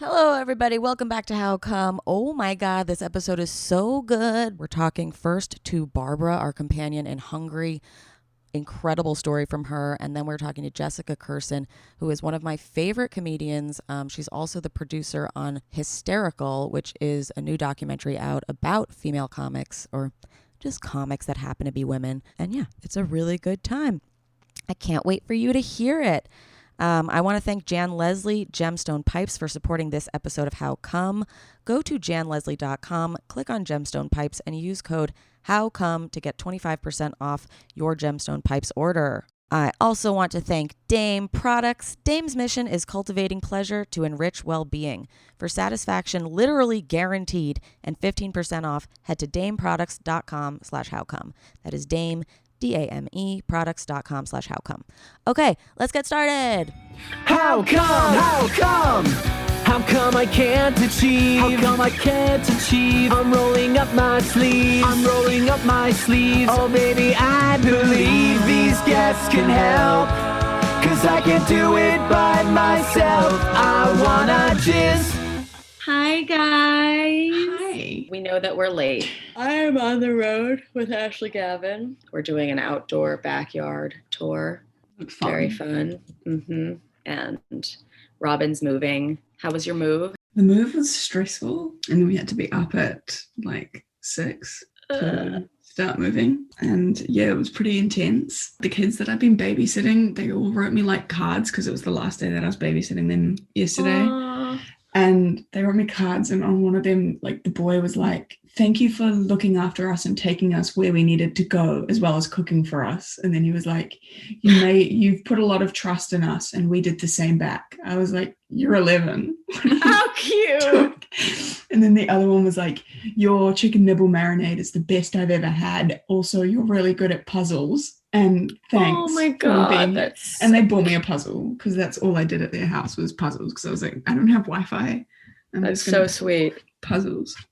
Hello, everybody. Welcome back to How Come. Oh my God, this episode is so good. We're talking first to Barbara, our companion in Hungary. Incredible story from her. And then we're talking to Jessica Kirson, who is one of my favorite comedians. She's also the producer on Hysterical, which is a new documentary out about female comics or just comics that happen to be women. And yeah, it's a really good time. I can't wait for you to hear it. I want to thank Jan Leslie Gemstone Pipes for supporting this episode of How Come. Go to janleslie.com, click on Gemstone Pipes, and use code HOWCOME to get 25% off your Gemstone Pipes order. I also want to thank Dame Products. Dame's mission is cultivating pleasure to enrich well-being. For satisfaction literally guaranteed and 15% off, head to dameproducts.com/howcome. That is Dame, DAME, products.com/howcome. Okay, let's get started. How come? How come? How come I can't achieve? How come I can't achieve? I'm rolling up my sleeves. I'm rolling up my sleeves. Oh baby, I believe these guests can help. Cause I can't do it by myself. I wanna just... Hi guys. Hi. We know that we're late. I'm on the road with Ashley Gavin. We're doing an outdoor backyard tour. Fun. Very fun. And Robin's moving. How was your move? The move was stressful, and then we had to be up at like 6 to start moving. And yeah, it was pretty intense. The kids that I've been babysitting, they all wrote me like cards because it was the last day that I was babysitting them yesterday. Aww. And they wrote me cards, and on one of them, like the boy was like, "Thank you for looking after us and taking us where we needed to go, as well as cooking for us." And then he was like, "You've put a lot of trust in us, and we did the same back." I was like, "You're 11." How cute. And then the other one was like, "Your chicken nibble marinade is the best I've ever had. Also, you're really good at puzzles. And thanks." Oh my God. And they bought me a puzzle because that's all I did at their house was puzzles. Because I was like, I don't have Wi-Fi. That's so sweet. Puzzles. It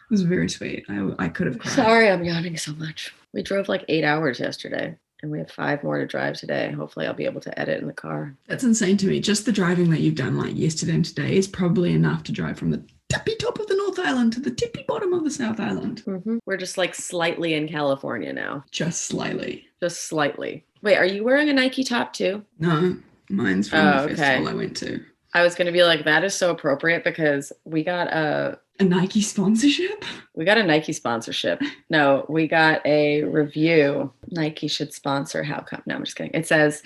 was very sweet. I could have cried. Sorry, I'm yawning so much. We drove like 8 hours yesterday, and we have 5 more to drive today. Hopefully I'll be able to edit in the car. That's insane to me. Just the driving that you've done like yesterday and today is probably enough to drive from the tippy top of the North Island to the tippy bottom of the South Island. We're just like slightly in California now. Just slightly. Just slightly. Wait, are you wearing a Nike top too? No, mine's from the festival I went to. I was going to be like, that is so appropriate because we got a Nike sponsorship? We got a Nike sponsorship. No, we got a review. Nike should sponsor How Come? No, I'm just kidding. It says,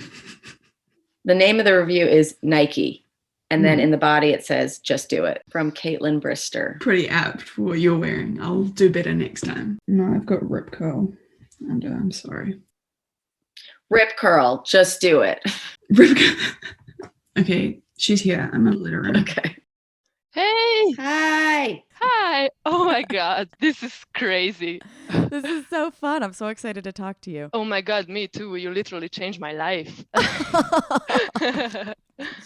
the name of the review is Nike. And then in the body, it says, "Just do it," from Caitlin Brister. Pretty apt for what you're wearing. I'll do better next time. No, I've got rip curl. And I'm sorry. Rip curl. Just do it. Rip curl. Okay, she's here. I'm going to let her in. Okay. Hey! Hi. Hi! Oh my God, this is crazy. This is so fun. I'm so excited to talk to you. Oh my God, me too. You literally changed my life.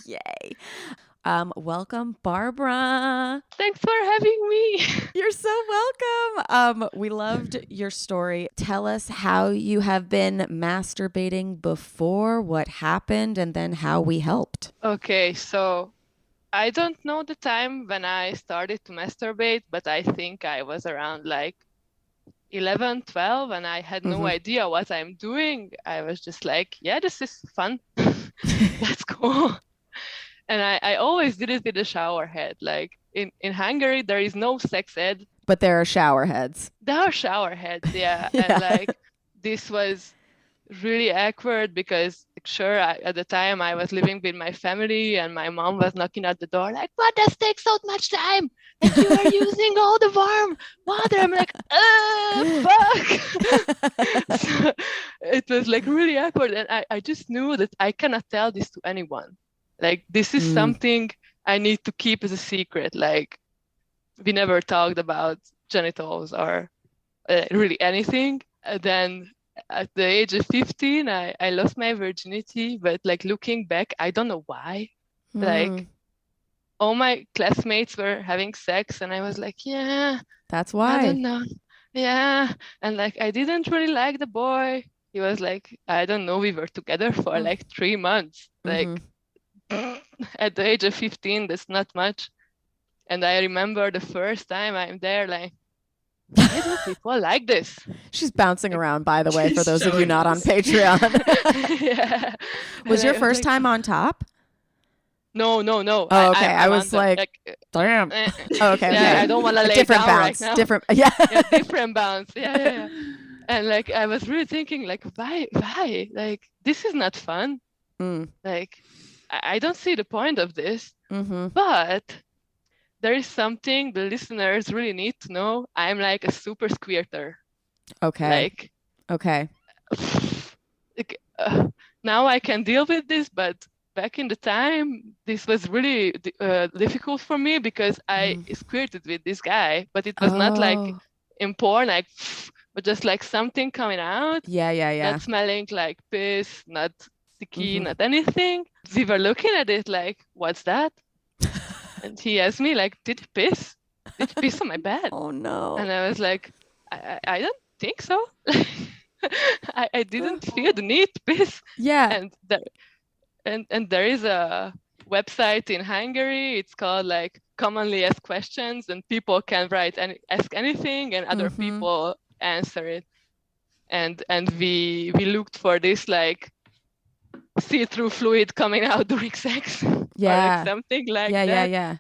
Yay. Welcome, Barbara. Thanks for having me. You're so welcome. We loved your story. Tell us how you have been masturbating before, what happened, and then how we helped. Okay, so I don't know the time when I started to masturbate, but I think I was around like 11, 12, and I had no idea what I'm doing. I was just like, yeah, this is fun. That's cool. And I always did it with a shower head. Like in Hungary, there is no sex ed. But there are shower heads. There are shower heads, yeah. And like this was really awkward because at the time I was living with my family and my mom was knocking at the door like, "What does take so much time? And you are using all the warm water." I'm like, fuck. So it was like really awkward, and I just knew that I cannot tell this to anyone. Like this is something I need to keep as a secret. Like we never talked about genitals or really anything. And then at the age of 15, I lost my virginity, but like looking back, I don't know why. Like all my classmates were having sex and I was like, yeah, that's why. I don't know. Yeah. And like, I didn't really like the boy. He was like, I don't know, we were together for like 3 months. Like at the age of 15, that's not much. And I remember the first time I'm there, like, why do people like this? She's bouncing around, by the way, for She's those of you showing not on us. Patreon. Yeah. Was And your I first like, time on top? no. Oh, okay. I I'm was under. like, damn. Eh, Oh, okay. yeah, I don't want to A lay different down bounce. right now. Different. Yeah. Yeah, different bounce. Yeah. And like, I was really thinking, like, why? Like, this is not fun. Mm. Like, I don't see the point of this. Mm-hmm. But there is something the listeners really need to know. I'm like a super squirter. Okay. Like, Okay. like, now I can deal with this, but back in the time, this was really difficult for me because I squirted with this guy, but it was not like Oh. in porn, like, but just like something coming out, Yeah. not smelling like piss, not sticky, Mhm. not anything. We were looking at it like, what's that? And he asked me, like, did you piss? Did you piss on my bed? Oh no. And I was like, I don't think so. I didn't feel the need to piss. Yeah. And there is a website in Hungary. It's called like commonly asked questions, and people can write and ask anything, and other people answer it. And we looked for this like see-through fluid coming out during sex, or like something like that. Yeah.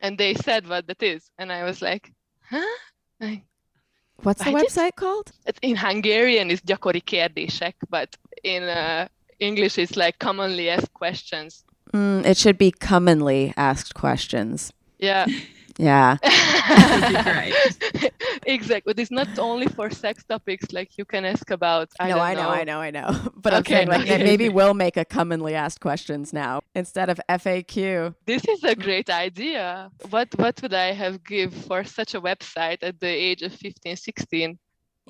And they said what that is, and I was like, huh? Like, what's the website called? It's in Hungarian, it's gyakori kérdések, but in English, it's like commonly asked questions. It should be commonly asked questions. Yeah. Yeah. That would be great. Exactly. But it's not only for sex topics, like you can ask about. I know. But I'm Okay, saying like okay. maybe we'll make a commonly asked questions now instead of FAQ. This is a great idea. What would I have give for such a website at the age of 15, 16?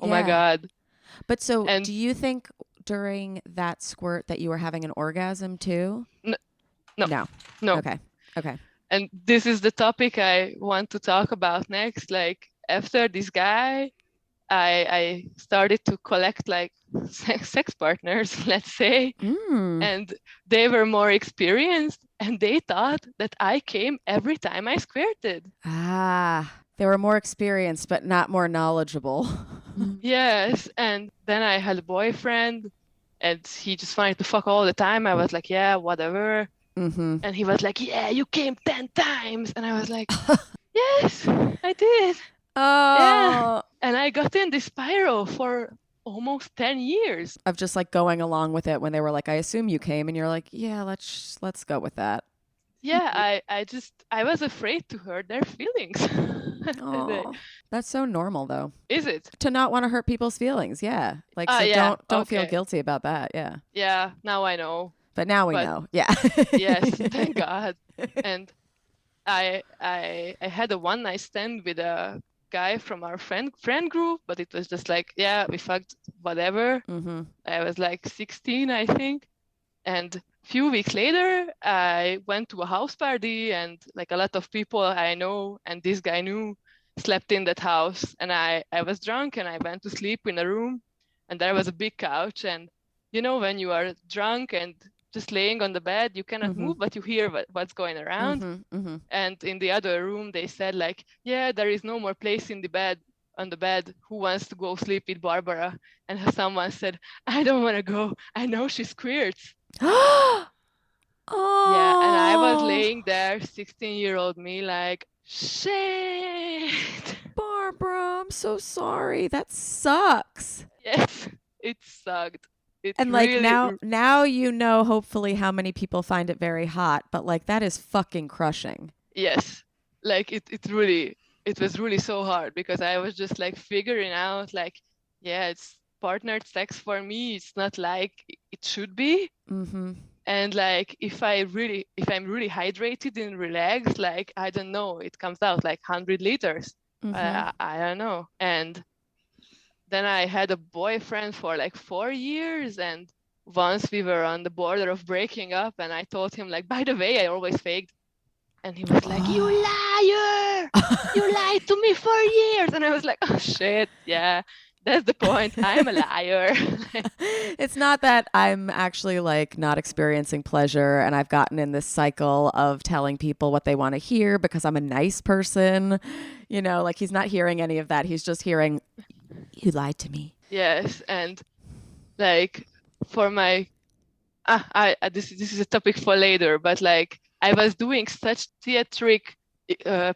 Oh my God. But so do you think during that squirt that you were having an orgasm too? No. Okay. And this is the topic I want to talk about next. Like after this guy, I started to collect like sex partners, let's say, and they were more experienced, and they thought that I came every time I squirted. They were more experienced, but not more knowledgeable. Yes, and then I had a boyfriend, and he just wanted to fuck all the time. I was like, yeah, whatever. And he was like, yeah, you came 10 times. And I was like, yes, I did. Oh. Yeah. And I got in this spiral for almost 10 years. Of just like going along with it when they were like, I assume you came. And you're like, yeah, let's go with that. Yeah, I was afraid to hurt their feelings. Oh, that's so normal though. Is it? To not want to hurt people's feelings. Yeah. Like, so don't feel guilty about that. Yeah. Yeah, now I know. But now we know. Yeah. Yes, thank God. And I had a one night stand with a guy from our friend group, but it was just like, yeah, we fucked whatever. I was like 16, I think. And a few weeks later, I went to a house party, and like a lot of people I know and this guy knew slept in that house. And I was drunk, and I went to sleep in a room, and there was a big couch. And you know, when you are drunk and just laying on the bed, you cannot move, but you hear what's going around. And in the other room, they said like, yeah, there is no more place on the bed. Who wants to go sleep with Barbara? And someone said, I don't want to go. I know she squirts. Oh. Yeah, and I was laying there, 16-year-old me, like, shit. Barbara, I'm so sorry. That sucks. Yes, it sucked. And like really, now you know hopefully how many people find it very hot, but like that is fucking crushing. Yes. Like it was really so hard because I was just like figuring out like, yeah, it's partnered sex for me. It's not like it should be. And like if I'm really hydrated and relaxed, like I don't know, it comes out like 100 liters. I don't know. And then I had a boyfriend for like 4 years, and once we were on the border of breaking up, and I told him like, by the way, I always faked. And he was like, you liar! You lied to me for years. And I was like, oh shit, yeah, That's the point. I'm a liar. It's not that I'm actually like not experiencing pleasure and I've gotten in this cycle of telling people what they want to hear because I'm a nice person. You know, like he's not hearing any of that. He's just hearing, you lied to me. Yes, and like for my this is a topic for later, but like I was doing such theatric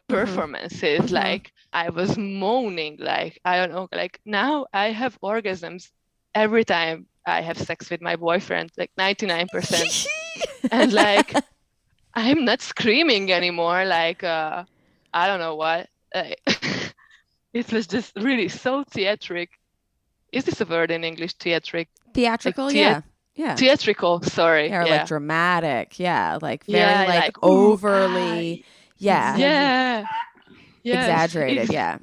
performances, like I was moaning, like I don't know, like now I have orgasms every time I have sex with my boyfriend, like 99%, and like I'm not screaming anymore, like I don't know what. It was just really so theatric. Is this a word in English? Theatrical, Like, yeah. Yeah. Theatrical, sorry. Yeah, or Yeah. like dramatic. Yeah. Like very Yeah, like like, overly. Yeah. Yeah. Yes, Exaggerated. Yeah.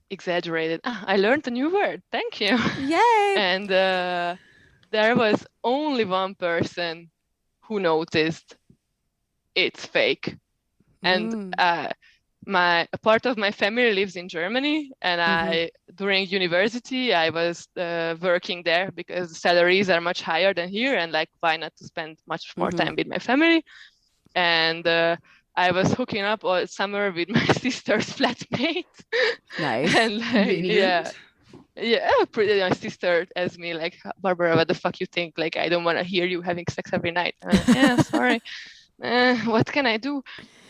exaggerated. I learned a new word. Thank you. Yay. And there was only one person who noticed it's fake. And a part of my family lives in Germany, and during university I was working there because the salaries are much higher than here, and like why not to spend much more time with my family. And I was hooking up all summer with my sister's flatmate. Nice. And like, my sister asked me like, Barbara, what the fuck you think? Like, I don't want to hear you having sex every night. Like, yeah, sorry. What can I do?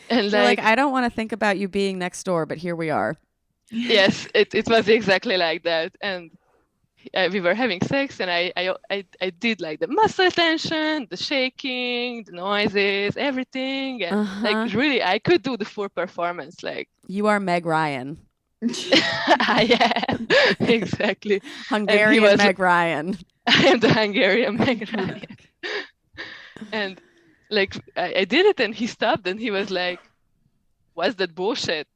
And like, I don't want to think about you being next door, but here we are. Yes, it was exactly like that. And we were having sex, and I did like the muscle tension, the shaking, the noises, everything. And like really, I could do the full performance. Like, you are Meg Ryan. I am. Exactly. Hungarian Meg Ryan. I am the Hungarian Meg Ryan. And like I did it, and he stopped, and he was like, "What's that bullshit?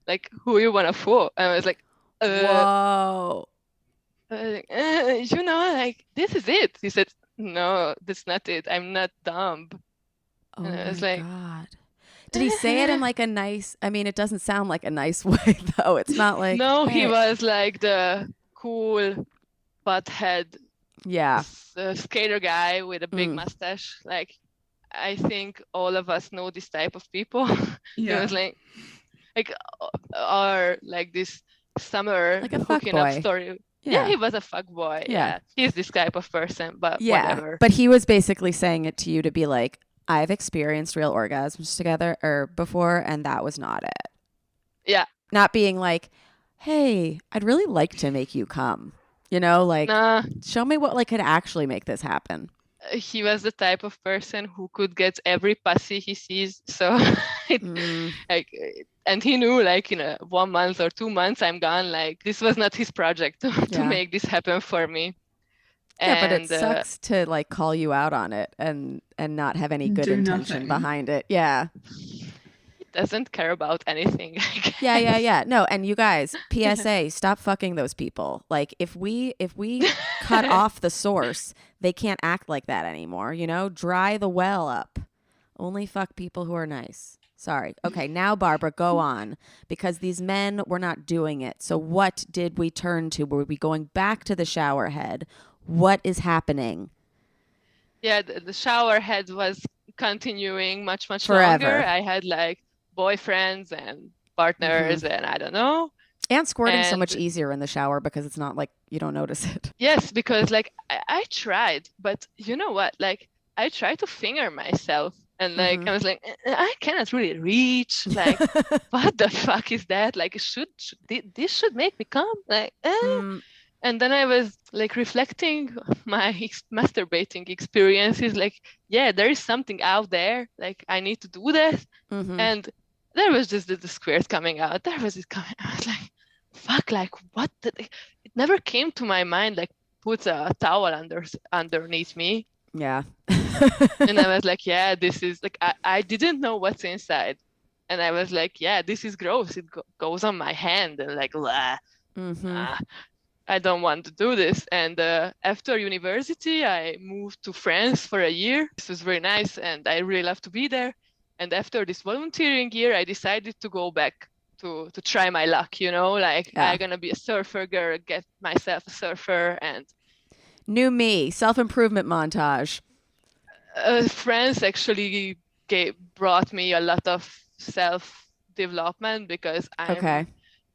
Like, who you wanna fool?" And I was like, "Whoa." You know, like, this is it. He said, "No, that's not it. I'm not dumb." Oh, and I was my like, God. Did he say it in like a nice, I mean, it doesn't sound like a nice way though. It's not like, no, hey. He was like the cool butthead, skater guy with a big mustache. Like, I think all of us know this type of people. Yeah. It was like or like this summer like a hooking up fuckboy. story. Yeah, he was a fuckboy. Yeah, he's this type of person, but whatever. But he was basically saying it to you to be like, I've experienced real orgasms together or before, and that was not it. Yeah. Not being like, hey, I'd really like to make you come. You know, like, show me what like could actually make this happen. He was the type of person who could get every pussy he sees. So, like, and he knew, like, 1 month or 2 months, I'm gone. Like, this was not his project to make this happen for me. Yeah, but it sucks to like call you out on it and not have any good intention behind it. Yeah. He doesn't care about anything. Yeah. No, and you guys, PSA, stop fucking those people. Like if we cut off the source, they can't act like that anymore, Dry the well up. Only fuck people who are nice. Sorry. Okay, now Barbara, go on, because these men were not doing it. So what did we turn to? Were we going back to the shower head? What is happening? Yeah, the shower head was continuing much forever. Longer. I had like boyfriends and partners and I don't know. And squirting so much easier in the shower because it's not like you don't notice it. Yes, because like I tried, but you know what? Like I tried to finger myself and like I was like, I cannot really reach. Like, what the fuck is that? Like, this should make me come. Like, And then I was like reflecting my masturbating experiences, like, yeah, there is something out there. Like, I need to do that. And there was just the squirt coming out. There was it coming. I was like, fuck, like, what? It never came to my mind, like, put a towel underneath me. Yeah. And I was like, yeah, this is like, I didn't know what's inside. And I was like, yeah, this is gross. It goes on my hand and like, I don't want to do this. And after university, I moved to France for a year. This was very nice, and I really love to be there. And after this volunteering year, I decided to go back to try my luck, like Yeah. I'm gonna be a surfer girl, get myself a surfer. And New me, self-improvement montage. friends actually brought me a lot of self-development because Okay.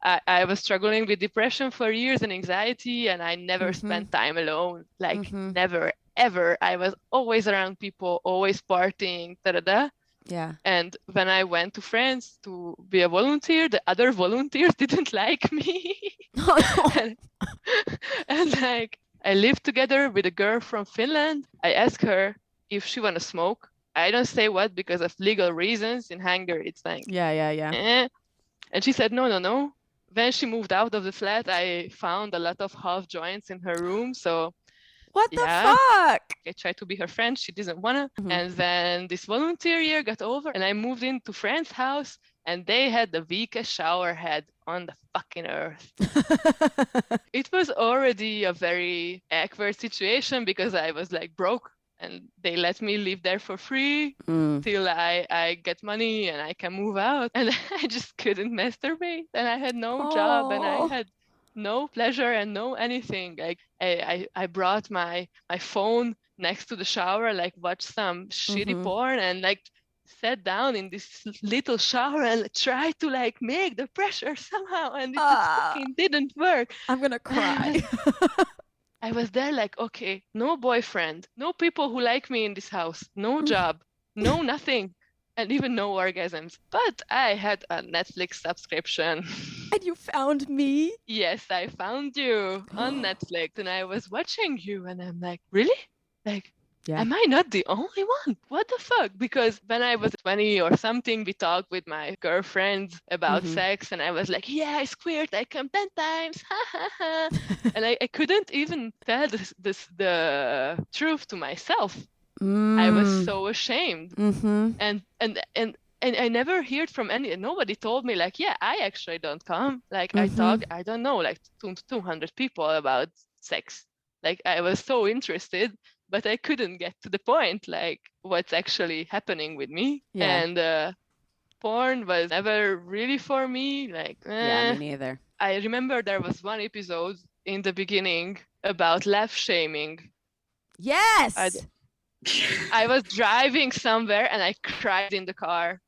I was struggling with depression for years and anxiety, and I never Mhm. spent time alone. Like Mhm. never, ever. I was always around people, always partying, da-da-da. Yeah. And when I went to France to be a volunteer, the other volunteers didn't like me. and, and like I lived together with a girl from Finland. I asked her if she wanna smoke. I don't say what because of legal reasons. In Hungary, it's like, Yeah. eh. And she said, no, no, no. When she moved out of the flat, I found a lot of half joints in her room. So What yeah, the fuck? I tried to be her friend. She didn't wanna. Mhm. And then this volunteer year got over, and I moved into friend's house, and they had the weakest shower head on the fucking earth. It was already a very awkward situation because I was like broke, and they let me live there for free Mm. till I get money and I can move out. And I just couldn't masturbate, and I had no job, and I Oh. had no pleasure and no anything. Like I brought my phone next to the shower, like watched some shitty Mhm. porn, and like sat down in this little shower and tried to like make the pressure somehow, and it just fucking didn't work. I'm gonna cry. I was there like, okay, no boyfriend, no people who like me in this house, no job, no nothing, and even no orgasms. But I had a Netflix subscription. And you found me? Yes, I found you on Netflix, and I was watching you, and I'm like, really? Like, Yeah. am I not the only one? What the fuck? Because when I was 20 or something, we talked with my girlfriends about Mhm. sex, and I was like, yeah, I squirt, I come 10 times, ha ha ha. And I couldn't even tell the truth to myself. I was Mm. so ashamed. Mhm. And I never heard from nobody told me like, yeah, I actually don't come. Like I Mhm. talk, I don't know, like 200 people about sex. Like I was so interested, but I couldn't get to the point, like what's actually happening with me. Yeah. And porn was never really for me. Like, Yeah, me neither. I remember there was one episode in the beginning about love shaming. Yes. I was driving somewhere and I cried in the car.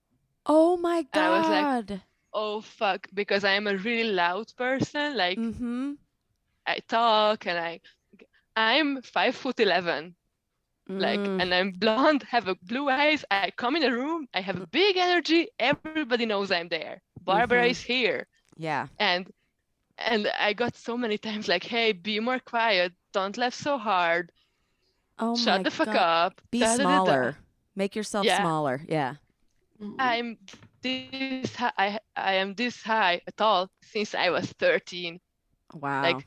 Oh my And I was like, god. oh fuck, because I am a really loud person. Like Mhm. I talk and I'm 5'11", like, Mm. and I'm blonde, have a blue eyes. I come in a room, I have a big energy. Everybody knows I'm there. Barbara Mhm. is here, Yeah. and I got so many times like, hey, be more quiet, don't laugh so hard, Oh my shut the fuck god. up. Be Da, da, da, da. smaller. Make yourself Yeah. smaller. Yeah. I'm this high, I am this high tall since I was 13. Wow. Like,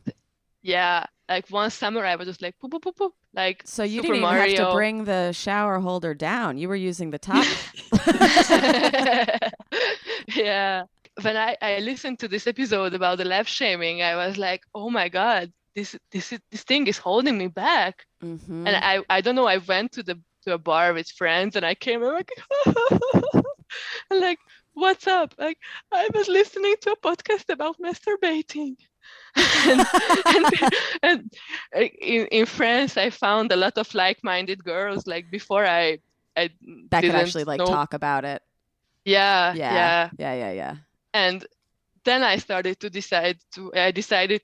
yeah, like one summer I was just like, poop, poop, poop, poop, like So you Super didn't even have to Mario. bring the shower holder down. You were using the top. Yeah. When I listened to this episode about the love shaming, I was like, oh my God, this thing is holding me back. Mhm. And I don't know, I went to a bar with friends and I came and like, and like, what's up? Like, I was listening to a podcast about masturbating. and in France, I found a lot of like-minded girls. Like before, I that could didn't actually like know. talk about it. Yeah, Yeah. yeah. Yeah. And then I decided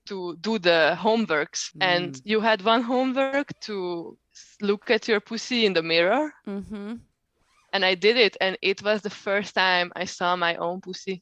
to do the homeworks. And Mm. you had one homework to look at your pussy in the mirror. Mhm. And I did it, and it was the first time I saw my own pussy.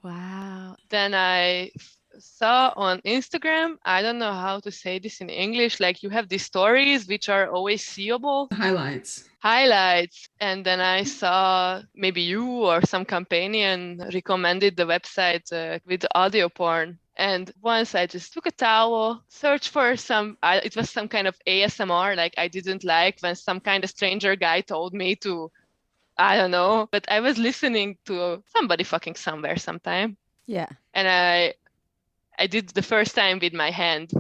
Wow. Then I saw on Instagram, I don't know how to say this in English, like you have these stories which are always seeable. Highlights. And then I saw maybe you or some companion recommended the website with audio porn. And once I just took a towel, searched for it was some kind of ASMR, like I didn't like when some kind of stranger guy told me to, I don't know, but I was listening to somebody fucking somewhere sometime. Yeah. And I did the first time with my hand.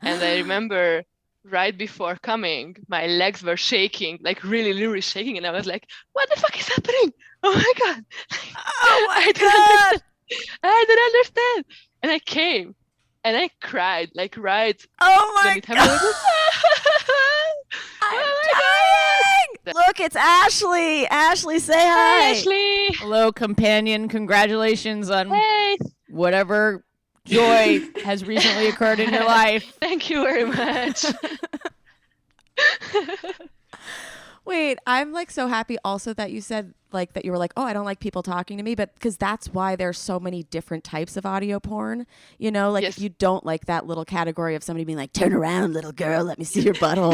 And I remember right before coming, my legs were shaking, like really, really shaking. And I was like, what the fuck is happening? Oh my God. Oh my god. I don't understand. And I came and I cried, like right Oh when my it happened. God. I'm Oh dying. Look, it's Ashley. Ashley, say hi. Hi, Ashley. Hello, companion. Congratulations on Hey, whatever joy has recently occurred in your life. thank you very much. Wait, I'm like so happy also that you said like that you were like, oh, I don't like people talking to me, but because that's why there's so many different types of audio porn. You know, like Yes. if you don't like that little category of somebody being like, turn around, little girl, let me see your butthole.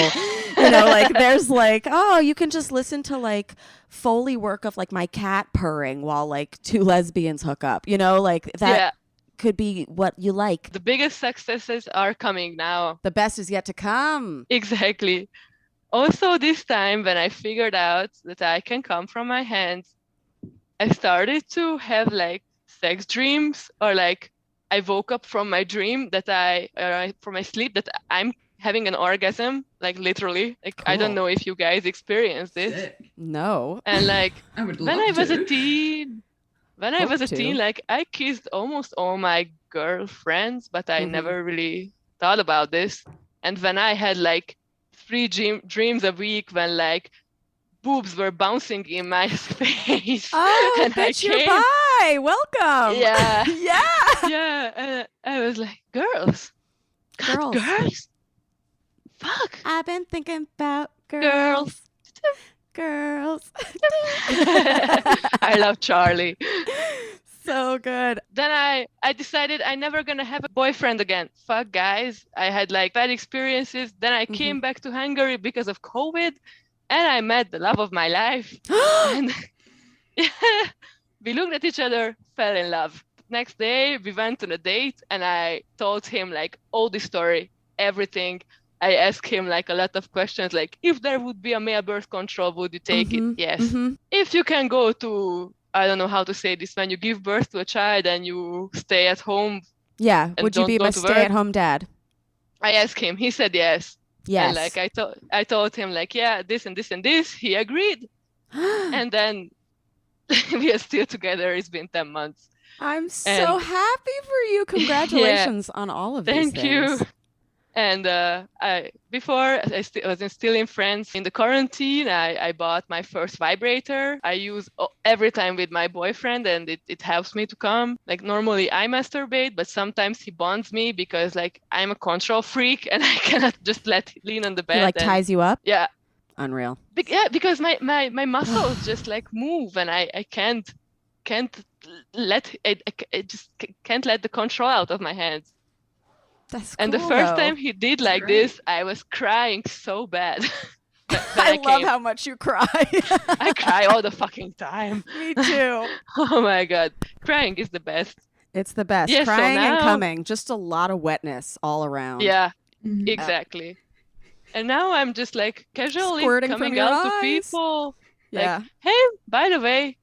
You know, like there's like, oh, you can just listen to like Foley work of like my cat purring while like two lesbians hook up. You know, like that Yeah, could be what you like. the biggest successes are coming now. The best is yet to come. Exactly. Also, this time when I figured out that I can come from my hands, I started to have like sex dreams, or like I woke up from my dream that from my sleep that I'm having an orgasm, like literally. Like I don't Cool. know if you guys experience this. Sick. No. And like I would when love I was to. a teen, Hope to. like I kissed almost all my girlfriends, but I Mhm. never really thought about this. And when I had like 3 dreams a week when like boobs were bouncing in my face, Oh, and I bitch, you're came, bi. Welcome. yeah, Yeah. yeah, and I was like, girls, God, Girls. girls, fuck, I've been thinking about girls. Girls. I love Charlie. So good. Then I decided I'm never gonna have a boyfriend again. Fuck guys. I had like bad experiences. Then I came back to Hungary because of COVID, and I met the love of my life. And we looked at each other, fell in love. Next day we went on a date, and I told him like all the story, everything. I asked him like a lot of questions, like if there would be a male birth control, would you take it? Yes. Mhm. If you can go to, I don't know how to say this, when you give birth to a child and you stay at home. Yeah. And Would you don't be go my to work? stay-at-home dad? I asked him, he said yes. Yes. And like I told him like, yeah, this and this and this. He agreed. And then we are still together. It's been 10 months. I'm so and- happy for you. Congratulations on all of these Thank you. things. And before I was still in France in the quarantine, I bought my first vibrator. I use every time with my boyfriend, and it helps me to come. Like normally I masturbate, but sometimes he bonds me because like I'm a control freak and I cannot just lean on the bed. He like and- ties you up? Yeah, Unreal. because my muscles just like move, and I can't let it. I just can't let the control out of my hands. That's And the cool, first though. time he did like great. this, I was crying so bad. When I love came. how much you cry. I cry all the fucking time. Me too. Oh my God. Crying is the best. It's the best. Yeah, so Crying and now- coming. Just a lot of wetness all around. Yeah, Mhm. exactly. And now I'm just like casually Squirting from coming your out to eyes. people. Yeah. Hey, by the way,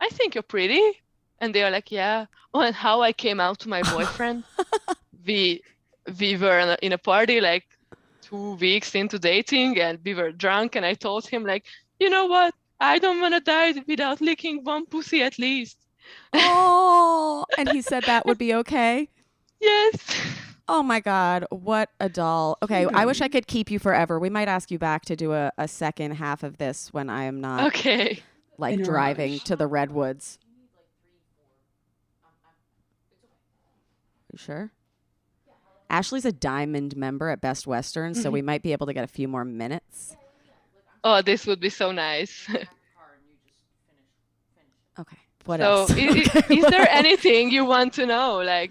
I think you're pretty. And they are like, yeah. Oh, and how I came out to my boyfriend. We were in a party like 2 weeks into dating, and we were drunk, and I told him like, you know what? I don't want to die without licking one pussy at least. Oh, and he said that would be okay. Yes. Oh my God, what a doll. Okay, I wish I could keep you forever. We might ask you back to do a second half of this when I am not Okay. like In a driving rush. to the redwoods. You sure? Ashley's a diamond member at Best Western, so we might be able to get a few more minutes. Oh, this would be so nice. Okay. What So, else? is there anything you want to know? Like,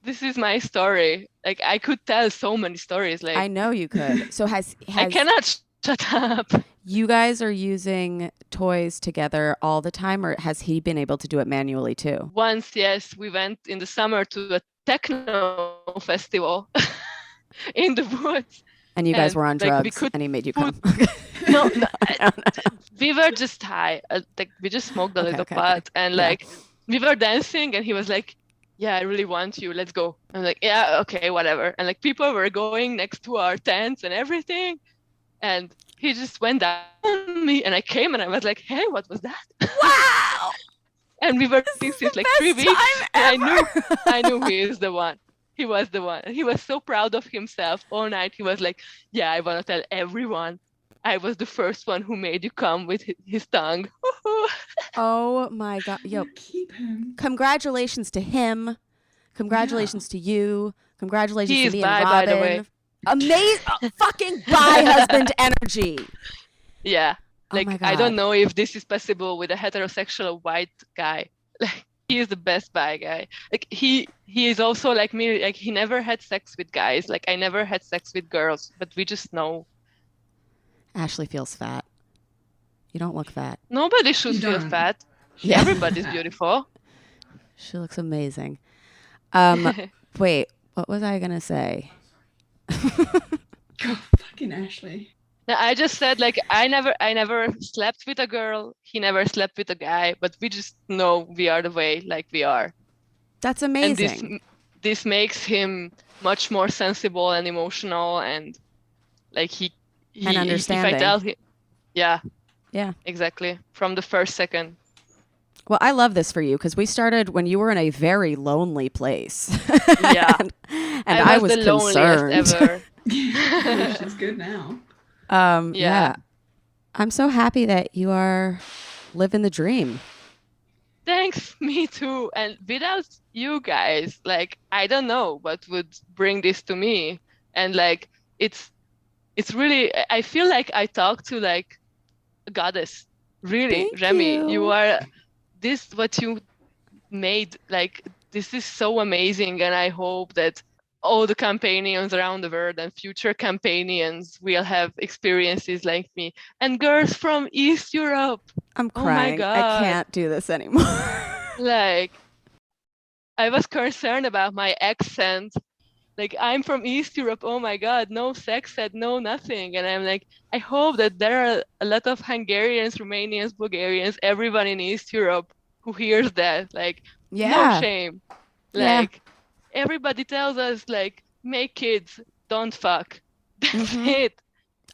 this is my story. Like, I could tell so many stories. Like, I know you could. So has I cannot shut up. you guys are using toys together all the time, or has he been able to do it manually too? Once, yes, we went in the summer to a techno festival in the woods. And you guys And, were on like, we drugs, could and he made you put- come. No, No. we were just high. Like, we just smoked a Okay, little okay, pot, and Yeah. like we were dancing, and he was like, "Yeah, I really want you. Let's go." I'm like, "Yeah, okay, whatever." And like people were going next to our tents and everything, and he just went down on me, and I came, and I was like, "Hey, what was that?" Wow! And we were dating since like 3 weeks. And I knew he is the one. He was the one. He was so proud of himself all night. He was like, yeah, I want to tell everyone I was the first one who made you come with his tongue. Oh my God. Yo, Keep him. congratulations to him. Congratulations to you. Congratulations He to is me bi, and by Robin. the way. Amazing. Fucking bi husband energy. Yeah. Oh Like, my I don't God. know if this is possible with a heterosexual white guy. Like, he is the best bi guy. Like, he is also like me. Like, he never had sex with guys. Like, I never had sex with girls, but we just know. Ashley feels fat. You don't look fat. Nobody should You feel don't. fat. Yeah. Everybody's beautiful. She looks amazing. Wait, what was I gonna say? God, fucking Ashley. Now, I just said, like, I never slept with a girl. He never slept with a guy, but we just know we are the way like we are. That's And amazing. this makes him much more sensible and emotional, and like he And if I understanding. tell him, yeah, Yeah. exactly, from the first second. Well, I love this for you because we started when you were in a very lonely place. Yeah. and I was the loneliest concerned. ever. She's good now. Yeah. Yeah. I'm so happy that you are living the dream. Thanks, me too. And without you guys, like, I don't know what would bring this to me. And like, it's really, I feel like I talk to like a goddess. Really, Thank Remy, you. are this what you made. Like, this is so amazing. And I hope that all the companions around the world and future companions will have experiences like me. And girls from East Europe. I'm Oh my crying. I God. can't do this anymore. Like, I was concerned about my accent. Like, I'm from East Europe. Oh my God, no sex ed, no nothing. And I'm like, I hope that there are a lot of Hungarians, Romanians, Bulgarians, everyone in East Europe who hears that. Like, no Yeah. shame. Yeah. Like, everybody tells us, like, make kids, don't fuck. That's Mhm. it.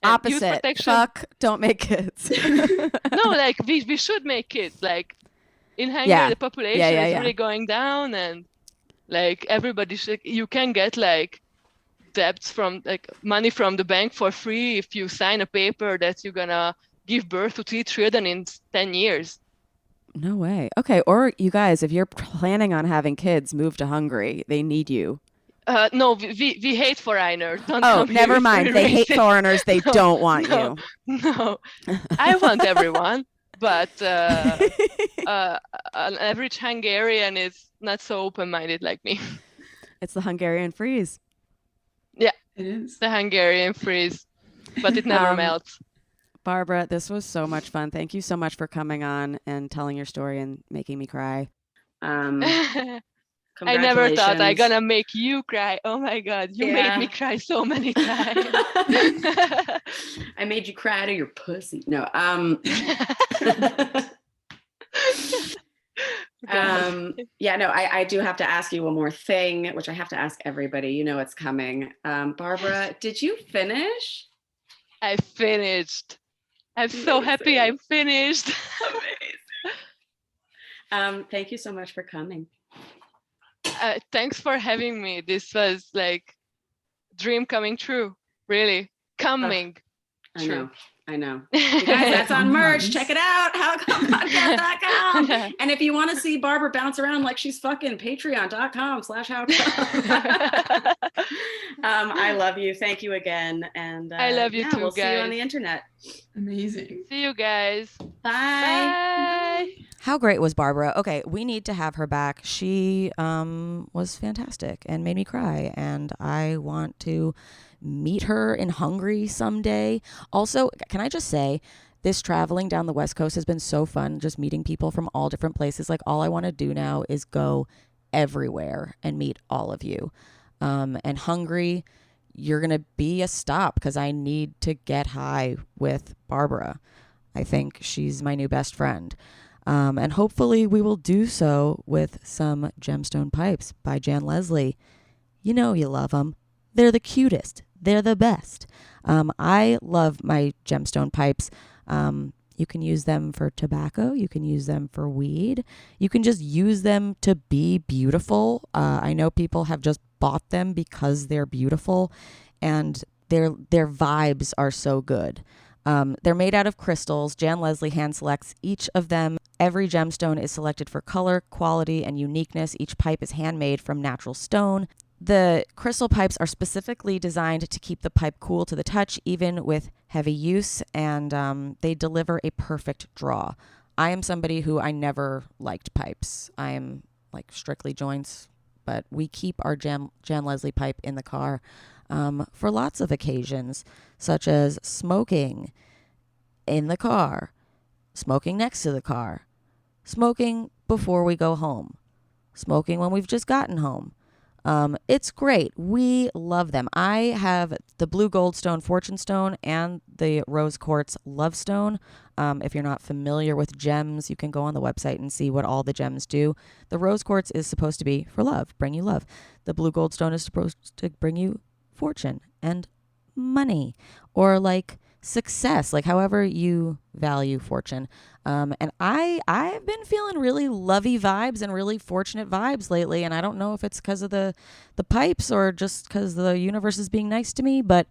And use Opposite. protection. Fuck, don't make kids. No, like, we should make kids. Like, in Hungary, Yeah. the population Yeah, is yeah. really going down, and like everybody should, you can get like debts from like money from the bank for free if you sign a paper that you're gonna give birth to 3 children in 10 years. No way. Okay, or you guys, if you're planning on having kids, move to Hungary. They need you. No, we hate foreigners. Don't Oh, come here, never it's mind. very They hate racist. foreigners. They No, don't want no. you. No, I want everyone, but an average Hungarian is not so open-minded like me. It's the Hungarian freeze. It is. The Hungarian freeze, but it never melts. Barbara, this was so much fun. Thank you so much for coming on and telling your story and making me cry. I never thought I Congratulations. gonna make you cry. Oh my God, you made me Yeah. cry so many times. I made you cry to your pussy. No. Yeah, no, I do have to ask you one more thing, which I have to ask everybody. You know it's coming. Barbara, did you finish? I finished. I'm so happy I'm finished. Thank you so much for coming. Thanks for having me. This was like dream coming true. Really coming true. I know. You guys, that's on merch. Sometimes. Check it out. HowComePodcast.com. And if you want to see Barbara bounce around like she's fucking, patreon.com/howcome. I love you. Thank you again. And I love you too, we'll see you on guys. the internet. Amazing. See you guys. Bye. Bye. How great was Barbara? Okay, we need to have her back. She was fantastic and made me cry, and I want to meet her in Hungary someday. Also, can I just say, this traveling down the West Coast has been so fun, just meeting people from all different places. Like, all I want to do now is go everywhere and meet all of you. And Hungary, you're going to be a stop because I need to get high with Barbara. I think she's my new best friend. And hopefully we will do so with some Gemstone Pipes by Jan Leslie. You know you love them. They're the cutest. They're the best. I love my Gemstone Pipes. You can use them for tobacco. You can use them for weed. You can just use them to be beautiful. I know people have just bought them because they're beautiful, and their vibes are so good. They're made out of crystals. Jan Leslie hand selects each of them. Every gemstone is selected for color, quality, and uniqueness. Each pipe is handmade from natural stone. The crystal pipes are specifically designed to keep the pipe cool to the touch, even with heavy use, and they deliver a perfect draw. I am somebody who I never liked pipes. I am like strictly joints, but we keep our Jan Leslie pipe in the car for lots of occasions, such as smoking in the car, smoking next to the car, smoking before we go home, smoking when we've just gotten home. It's great. We love them. I have the blue goldstone fortune stone and the rose quartz love stone. If you're not familiar with gems, you can go on the website and see what all the gems do. The rose quartz is supposed to be for love, bring you love. The blue goldstone is supposed to bring you fortune and money, or like success, like however you value fortune. And I've been feeling really lovey vibes and really fortunate vibes lately, and I don't know if it's because of the pipes or just because the universe is being nice to me, but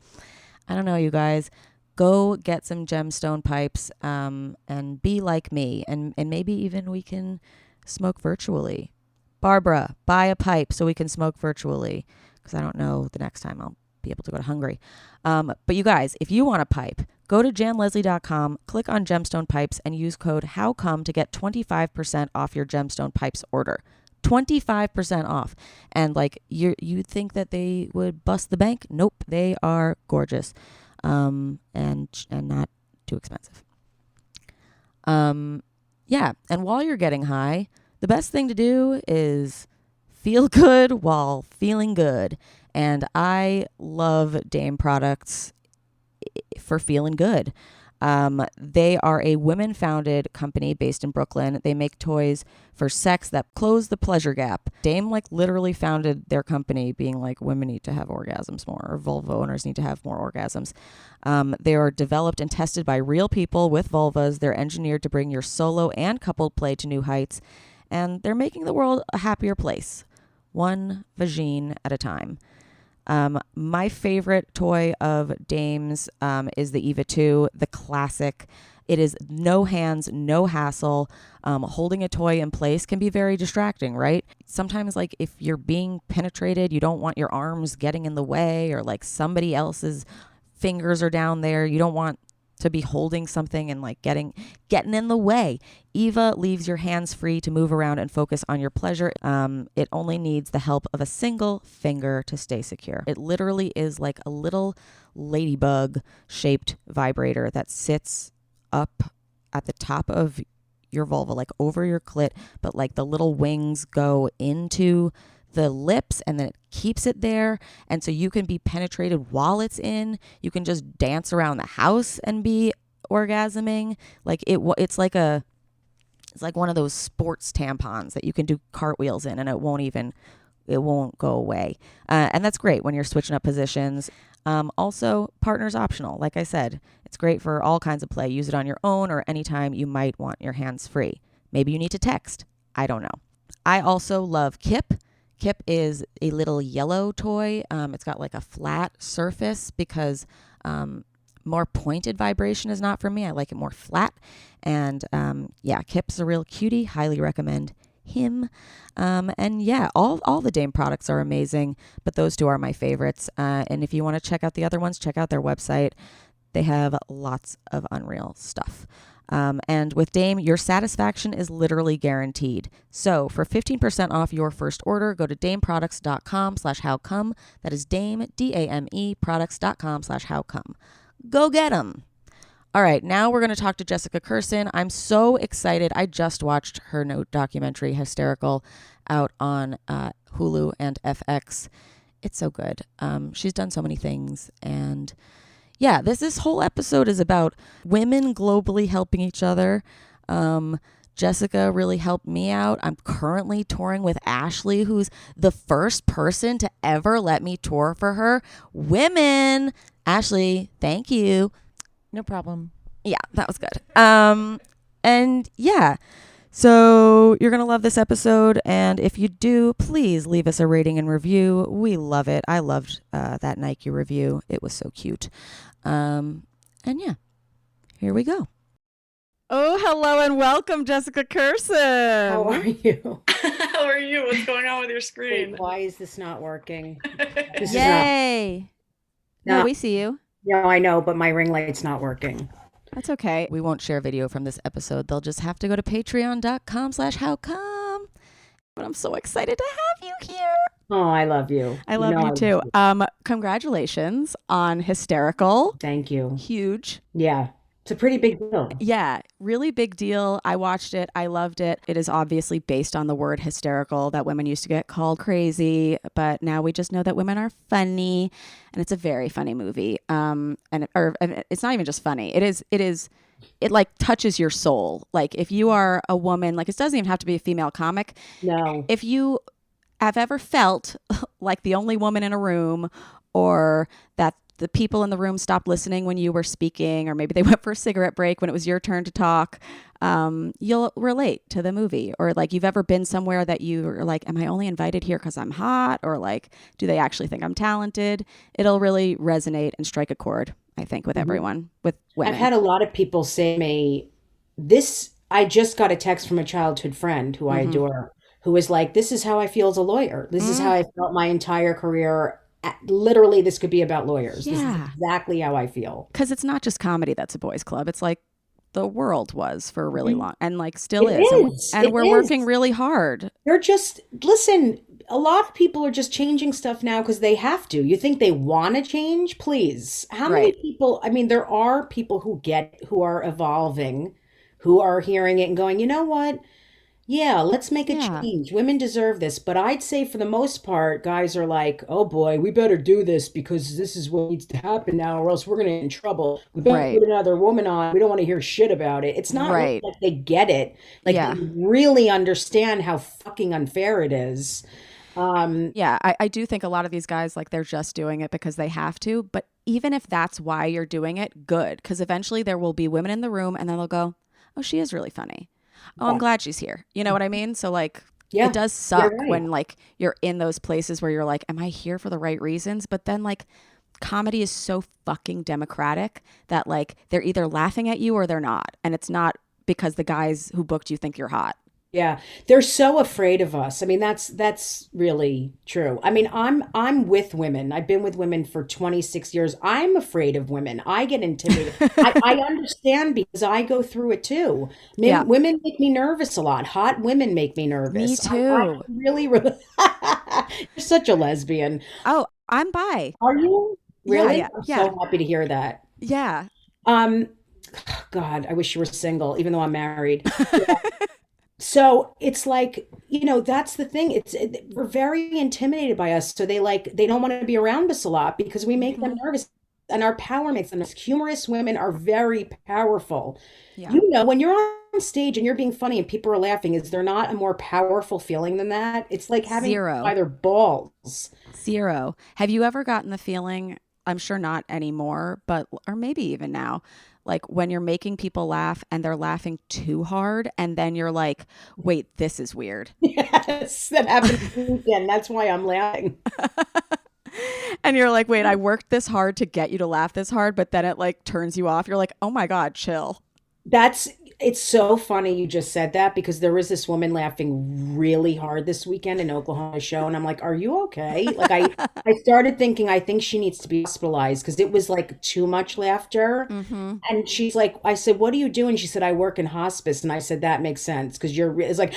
I don't know, you guys. Go get some gemstone pipes and be like me, and maybe even we can smoke virtually. Barbara, buy a pipe so we can smoke virtually, because I don't know the next time I'll be able to go to Hungary. But you guys, if you want a pipe, go to janleslie.com, click on gemstone pipes, and use code HOWCOME to get 25% off your gemstone pipes order. 25% off. And like you'd think that they would bust the bank. Nope, they are gorgeous. And not too expensive. Yeah, and while you're getting high, the best thing to do is feel good while feeling good. And I love Dame products for feeling good. They are a women-founded company based in Brooklyn. They make toys for sex that close the pleasure gap. Dame like literally founded their company being like, women need to have orgasms more, or vulva owners need to have more orgasms. They are developed and tested by real people with vulvas. They're engineered to bring your solo and coupled play to new heights. And they're making the world a happier place, one vagine at a time. My favorite toy of Dame's is the Eva 2, the classic. It is no hands, no hassle. Holding a toy in place can be very distracting, right? Sometimes, like, if you're being penetrated, you don't want your arms getting in the way, or like somebody else's fingers are down there. You don't want to be holding something and like getting in the way. Eva leaves your hands free to move around and focus on your pleasure. It only needs the help of a single finger to stay secure. It literally is like a little ladybug shaped vibrator that sits up at the top of your vulva, like over your clit, but like the little wings go into the lips and then it keeps it there. And so you can be penetrated while it's in. You can just dance around the house and be orgasming. Like it's like one of those sports tampons that you can do cartwheels in, and it won't go away. And that's great when you're switching up positions. Also, partner's optional. Like I said, it's great for all kinds of play. Use it on your own or anytime you might want your hands free. Maybe you need to text. I don't know. I also love Kip. Kip is a little yellow toy. It's got like a flat surface because more pointed vibration is not for me. I like it more flat. And yeah, Kip's a real cutie. Highly recommend him. And yeah, all the Dame products are amazing, but those two are my favorites. And if you want to check out the other ones, check out their website. They have lots of unreal stuff. And with Dame, your satisfaction is literally guaranteed. So for 15% off your first order, go to dameproducts.com/howcome. That is Dame, DAME, products.com/howcome. Go get them. All right, now we're going to talk to Jessica Kirson. I'm so excited. I just watched her documentary, Hysterical, out on Hulu and FX. It's so good. She's done so many things, and yeah, this whole episode is about women globally helping each other. Jessica really helped me out. I'm currently touring with Ashley, who's the first person to ever let me tour for her. Women! Ashley, thank you. No problem. Yeah, that was good. And yeah, so you're going to love this episode. And if you do, please leave us a rating and review. We love it. I loved that Nike review. It was so cute. And yeah, here we go. Oh, hello and welcome, Jessica Kirson. How are you? How are you? What's going on with your screen? Wait, why is this not working? This Yay. No, No. we see you. No, I know, but my ring light's not working. That's okay. We won't share video from this episode. They'll just have to go to patreon.com/howcome. But I'm so excited to have you here. Oh, I love you. I love you too. Congratulations on Hysterical. Thank you. Huge. Yeah, it's a pretty big deal. Yeah, really big deal. I watched it. I loved it. It is obviously based on the word hysterical that women used to get called crazy, but now we just know that women are funny, and it's a very funny movie. And it's not even just funny. It like touches your soul. Like if you are a woman, like it doesn't even have to be a female comic. No. If you have ever felt like the only woman in a room, or that the people in the room stopped listening when you were speaking, or maybe they went for a cigarette break when it was your turn to talk, you'll relate to the movie. Or like you've ever been somewhere that you are like, am I only invited here because I'm hot? Or like, do they actually think I'm talented? It'll really resonate and strike a chord, I think, with everyone, with women. I've had a lot of people say to me, I just got a text from a childhood friend who I adore, who was like, this is how I feel as a lawyer. This is how I felt my entire career. Literally, this could be about lawyers. This is exactly how I feel. Because it's not just comedy that's a boys' club. It's like the world was for a really long, and like still It is. And It we're is. working really hard. Listen, a lot of people are just changing stuff now because they have to. You think they want to change? Please. How many people, I mean, there are people who are evolving, who are hearing it and going, you know what? Yeah, let's make a change. Women deserve this. But I'd say for the most part, guys are like, oh boy, we better do this because this is what needs to happen now, or else we're going to get in trouble. We better put another woman on. We don't want to hear shit about it. It's not really like they get it. Like they really understand how fucking unfair it is. I do think a lot of these guys, like they're just doing it because they have to. But even if that's why you're doing it, good. Because eventually there will be women in the room and then they'll go, oh, she is really funny. Oh, I'm glad she's here. You know what I mean? So like, it does suck when like you're in those places where you're like, am I here for the right reasons? But then like comedy is so fucking democratic that like they're either laughing at you or they're not. And it's not because the guys who booked you think you're hot. Yeah, they're so afraid of us. I mean, that's really true. I mean, I'm with women. I've been with women for 26 years. I'm afraid of women. I get intimidated. I understand because I go through it too. Women make me nervous a lot. Hot women make me nervous. Me too. I really. You're such a lesbian. Oh, I'm bi. Are you? Really? Yeah. I'm so happy to hear that. Yeah. God, I wish you were single, even though I'm married. Yeah. So it's like, that's the thing. We're very intimidated by us. So they don't want to be around us a lot because we make them nervous, and our power makes them nervous. Humorous women are very powerful. Yeah. When you're on stage and you're being funny and people are laughing, is there not a more powerful feeling than that? It's like having either balls. Zero. Have you ever gotten the feeling, I'm sure not anymore, or maybe even now, like when you're making people laugh and they're laughing too hard and then you're like, wait, this is weird. Yes, that happened this weekend. That's why I'm laughing. And you're like, wait, I worked this hard to get you to laugh this hard, but then it like turns you off. You're like, oh my God, chill. It's so funny you just said that because there was this woman laughing really hard this weekend in Oklahoma show. And I'm like, are you okay? Like I started thinking, I think she needs to be hospitalized because it was like too much laughter. Mm-hmm. And she's like, I said, what do you do? And she said, I work in hospice. And I said, that makes sense because it's like,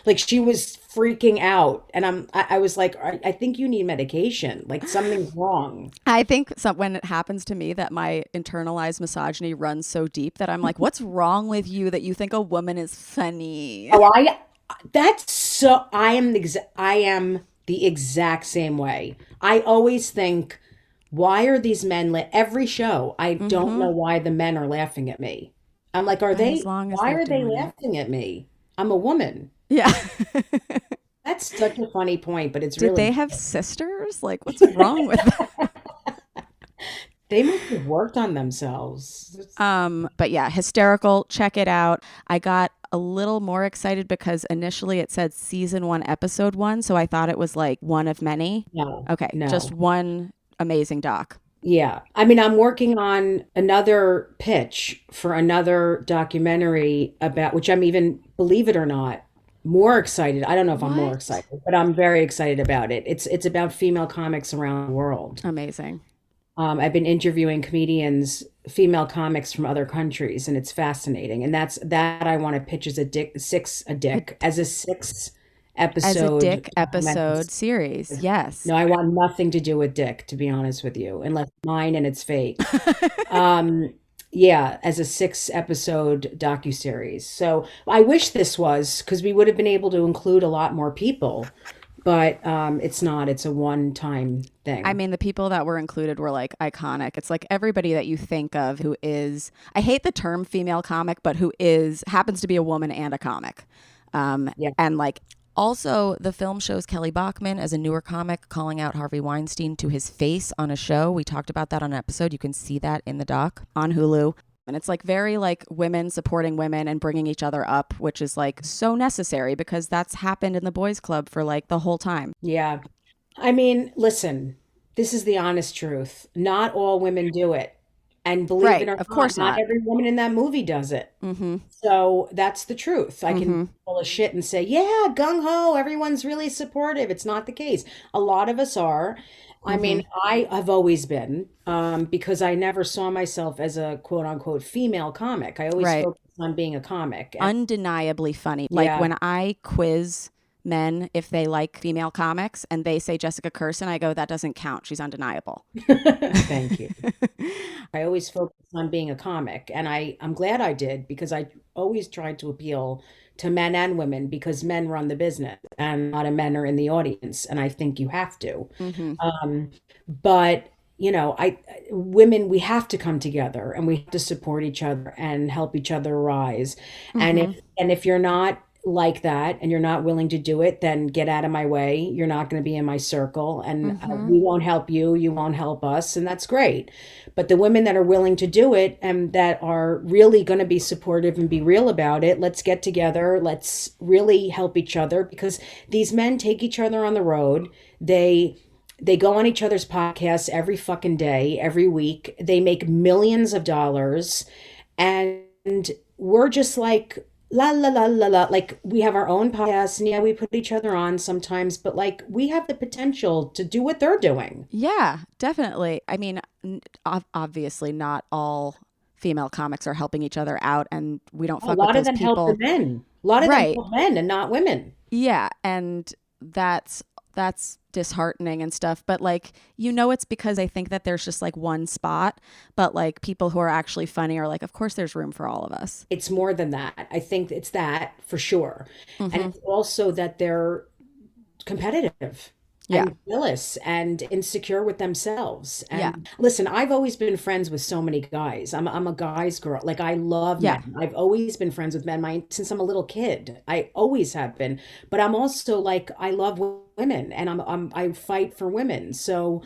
like she was freaking out. And I was like, I think you need medication. Like something's wrong. I think when it happens to me that my internalized misogyny runs so deep that I'm like, what's wrong with you that you think a woman is funny? Oh, I am the exact same way. I always think, why are these men every show? I don't know why the men are laughing at me. I'm like, why are they laughing at me? I'm a woman. Yeah. That's such a funny point, but it's Did really. Did they have sisters? Like, what's wrong with that? They must have worked on themselves. But yeah, hysterical. Check it out. I got a little more excited because initially it said season 1, episode 1. So I thought it was like one of many. No. Okay. No. Just one amazing doc. Yeah. I mean, I'm working on another pitch for another documentary about which I'm even, believe it or not, more excited. I don't know if I'm more What? excited, but I'm very excited about it. It's about female comics around the world. Amazing. I've been interviewing comedians, female comics from other countries, and it's fascinating. And that I want to pitch as a six As a episode dick episode documentary. series. Yes. No, I want nothing to do with dick, to be honest with you, unless mine and it's fake. Yeah, as a 6 episode docuseries. So I wish this was, because we would have been able to include a lot more people, but it's not. It's a one-time thing. I mean, the people that were included were like iconic. It's like everybody that you think of who is, I hate the term female comic, but who happens to be a woman and a comic. Yeah. And like, Also, the film shows Kelly Bachman as a newer comic calling out Harvey Weinstein to his face on a show. We talked about that on an episode. You can see that in the doc. on Hulu. And it's like very like women supporting women and bringing each other up, which is like so necessary because that's happened in the boys club for like the whole time. Yeah. I mean, listen, this is the honest truth. Not all women do it. And believe Right, it or of not, course not not. every woman in that movie does it. Mm-hmm. So that's the truth. I can Mhm. pull a shit and say, yeah, gung ho, everyone's really supportive. It's not the case. A lot of us are. I mean, I have always been, because I never saw myself as a quote unquote female comic. I always Right. focused on being a comic. And Undeniably funny. Like Yeah. when I quiz men if they like female comics and they say Jessica Kirson, I go, that doesn't count. She's undeniable. thank you. I always focused on being a comic, and I'm glad I did because I always tried to appeal to men and women because men run the business and a lot of men are in the audience, and I think you have to. Mhm. But women, we have to come together and we have to support each other and help each other rise. And if you're not like that and you're not willing to do it, then get out of my way. You're not going to be in my circle, and we won't help you. You won't help us, and that's great. But the women that are willing to do it and that are really going to be supportive and be real about it, let's get together. Let's really help each other because these men take each other on the road. They go on each other's podcasts every fucking day, every week. They make millions of dollars, and we're just like, la la la la la, like we have our own podcast, and yeah, we put each other on sometimes, but like we have the potential to do what they're doing. Yeah, definitely. I mean, obviously not all female comics are helping each other out, and we don't A fuck lot with of those them help people. the men. A lot of them Right. help men and not women. Yeah, and that's disheartening and stuff, but like, it's because I think that there's just like one spot, but like people who are actually funny are like, of course there's room for all of us. It's more than that. I think it's that for sure. And it's also that they're competitive. Yeah. And jealous and insecure with themselves. And Yeah. listen, I've always been friends with so many guys. I'm a guy's girl. Like I love Yeah. men. I've always been friends with men since I'm a little kid. I always have been. But I'm also like I love women, and I fight for women. So,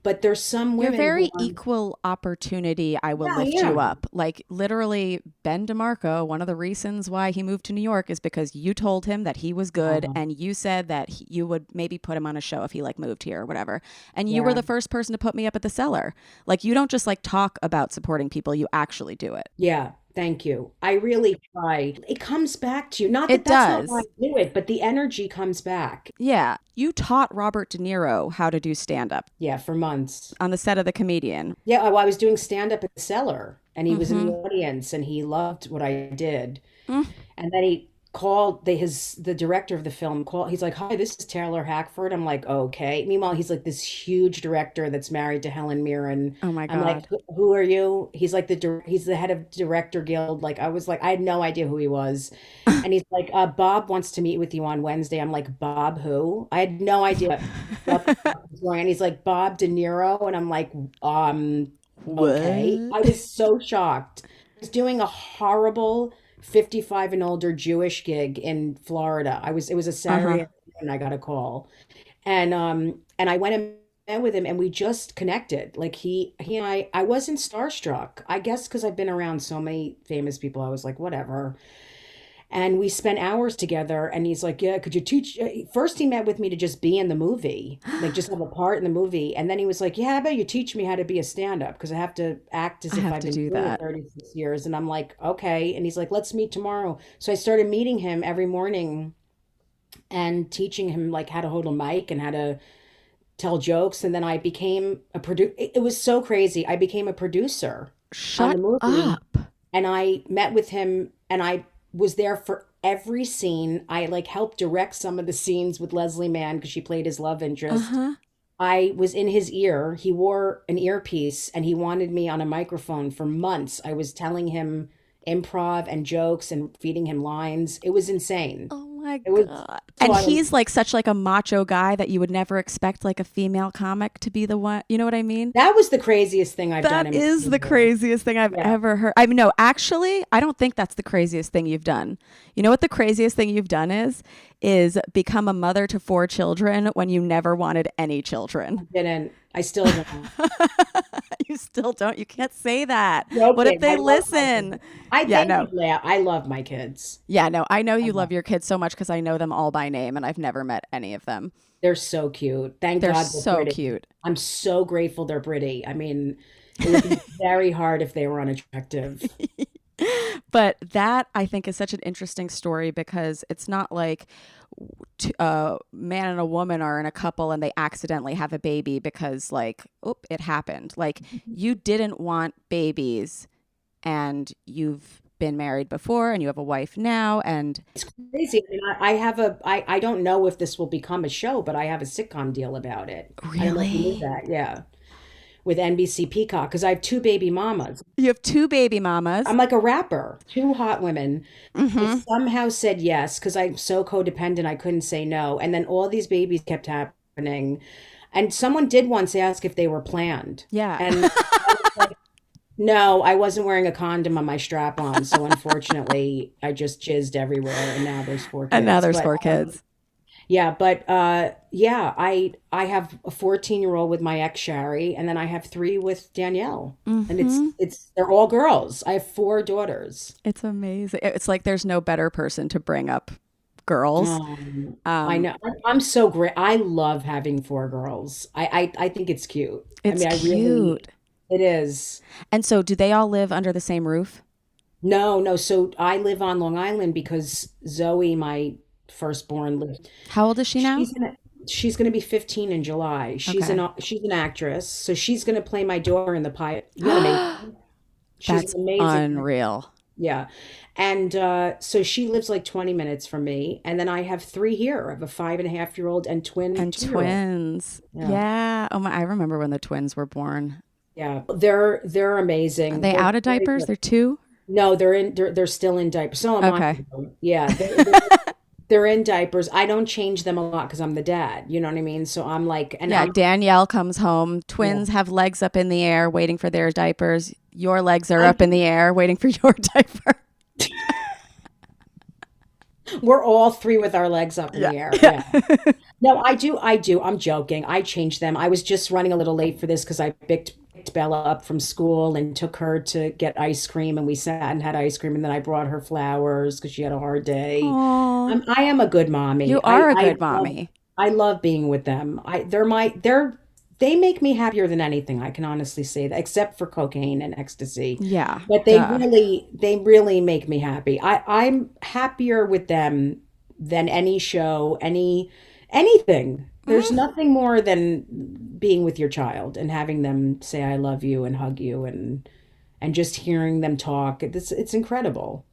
but there's some You're women very who are- equal opportunity. I will Yeah, lift yeah. you up. Like literally, Ben DeMarco, one of the reasons why he moved to New York is because you told him that he was good, and you said that you would maybe put him on a show if he like moved here or whatever. And you were Yeah. the first person to put me up at the Cellar. Like you don't just like talk about supporting people; you actually do it. Yeah, thank you. I really try. It comes back to you. Not It that that's does. not why I do it, but the energy comes back. Yeah, you taught Robert De Niro how to do stand up Yeah, for months. on the set of The Comedian. Yeah, I was doing stand up at the Cellar, and he was in the audience, and he loved what I did. And then he called the director of the film called. He's like, "Hi, this is Taylor Hackford." I'm like, "Okay." Meanwhile, he's like this huge director that's married to Helen Mirren. Oh my I'm like, God. Who are you?" He's like he's the head of Director Guild. Like I was like, I had no idea who he was. And he's like, "Bob wants to meet with you on Wednesday." I'm like, "Bob who?" I had no idea what the fuck was going on. He's like, "Bob De Niro," and I'm like, okay. I was so shocked. I was doing a horrible 55 and older Jewish gig in Florida. It was a Saturday afternoon, I got a call. And I went and met with him and we just connected. Like he and I wasn't starstruck. I guess because I've been around so many famous people, I was like, whatever. And we spent hours together and he's like, yeah, could you teach? First, he met with me to just be in the movie, like just have a part in the movie. And then he was like, yeah, how about you teach me how to be a stand-up? Because I have to act as I if have I've to been do doing it that. 36 years. And I'm like, okay. And he's like, let's meet tomorrow. So I started meeting him every morning and teaching him like how to hold a mic and how to tell jokes. And then I became a producer. It was so crazy. I became a producer on the Shut movie up. and I met with him and I was there for every scene. I like helped direct some of the scenes with Leslie Mann because she played his love interest. Uh-huh. I was in his ear. He wore an earpiece and he wanted me on a microphone for months. I was telling him improv and jokes and feeding him lines. It was insane. Oh my It was God. so And I, he's like such like a macho guy that you would never expect like a female comic to be the one. You know what I mean? that was the craziest thing I've done That in my is the career. craziest thing I've Yeah. ever heard. I mean, no, actually, I don't think that's the craziest thing you've done. You know what the craziest thing you've done is become a mother to 4 children when you never wanted any children. Didn't. I still don't. You still don't. You can't say that. Joking. What if they I love my listen? kids. I Yeah, think no. I love my kids. Yeah, no, I know I you love love your kids so much because I know them all by name and I've never met any of them. They're so cute. Thank They're God they're so pretty. cute. I'm so grateful they're pretty. I mean, it would be very hard if they were unattractive. But that I think is such an interesting story because it's not like a man and a woman are in a couple and they accidentally have a baby because like, oh, it happened. Like you didn't want babies and you've been married before and you have a wife now and It's crazy. I mean, I have I don't know if this will become a show, but I have a sitcom deal about it. I don't know if you knew really? that. Yeah. With NBC Peacock, because I have 2 baby mamas. You have 2 baby mamas. I'm like a rapper, 2 hot women. They Mm-hmm. somehow said yes because I'm so codependent, I couldn't say no. And then all these babies kept happening. And someone did once ask if they were planned. Yeah. And I was like, no, I wasn't wearing a condom on my strap on. So unfortunately, I just jizzed everywhere. And now there's 4 And now kids. there's But 4 kids. yeah, but yeah, I have a 14-year-old with my ex Shari, and then I have 3 with Danielle. And Mm-hmm. it's they're all girls. I have 4 daughters. It's amazing. It's like there's no better person to bring up girls. I Um, know. I'm so great. I love having 4 girls. I think it's cute. I it's mean, I really, cute. it is. And so do they all live under the same roof? No. So I live on Long Island because Zoe, my firstborn, lives. How old is she now? She's gonna be 15 in July. Okay. She's an actress, so she's gonna play my daughter in the pilot. You know what I mean? She's That's an amazing. unreal. Yeah. And so she lives like 20 minutes from me. And then I have 3 here. I have a 5.5-year-old and twin And 2-year-old. twins. Yeah. Yeah. Oh my, I remember when the twins were born. Yeah. They're Are amazing. they They're out of very diapers? good. They're 2? No, they're still in diapers. So am I. Okay. Yeah. They're in diapers. I don't change them a lot because I'm the dad. You know what I mean? So I'm like, and Yeah, I'm, Danielle comes home. yeah. Twins have legs up in the air waiting for their diapers. Your legs are up in the air waiting for your diaper. We're all 3 with our legs up in the air. Yeah. No, I do. I'm joking. I changed them. I was just running a little late for this because I picked Bella up from school and took her to get ice cream, and we sat and had ice cream, and then I brought her flowers because she had a hard day. Oh, I am a good mommy. you are a good mommy. I love being with them. They make me happier than anything. I can honestly say that, except for cocaine and ecstasy. Yeah. But Duh. they really make me happy. I'm happier with them than any show, anything. There's nothing more than being with your child and having them say I love you and hug you and just hearing them talk. It's incredible.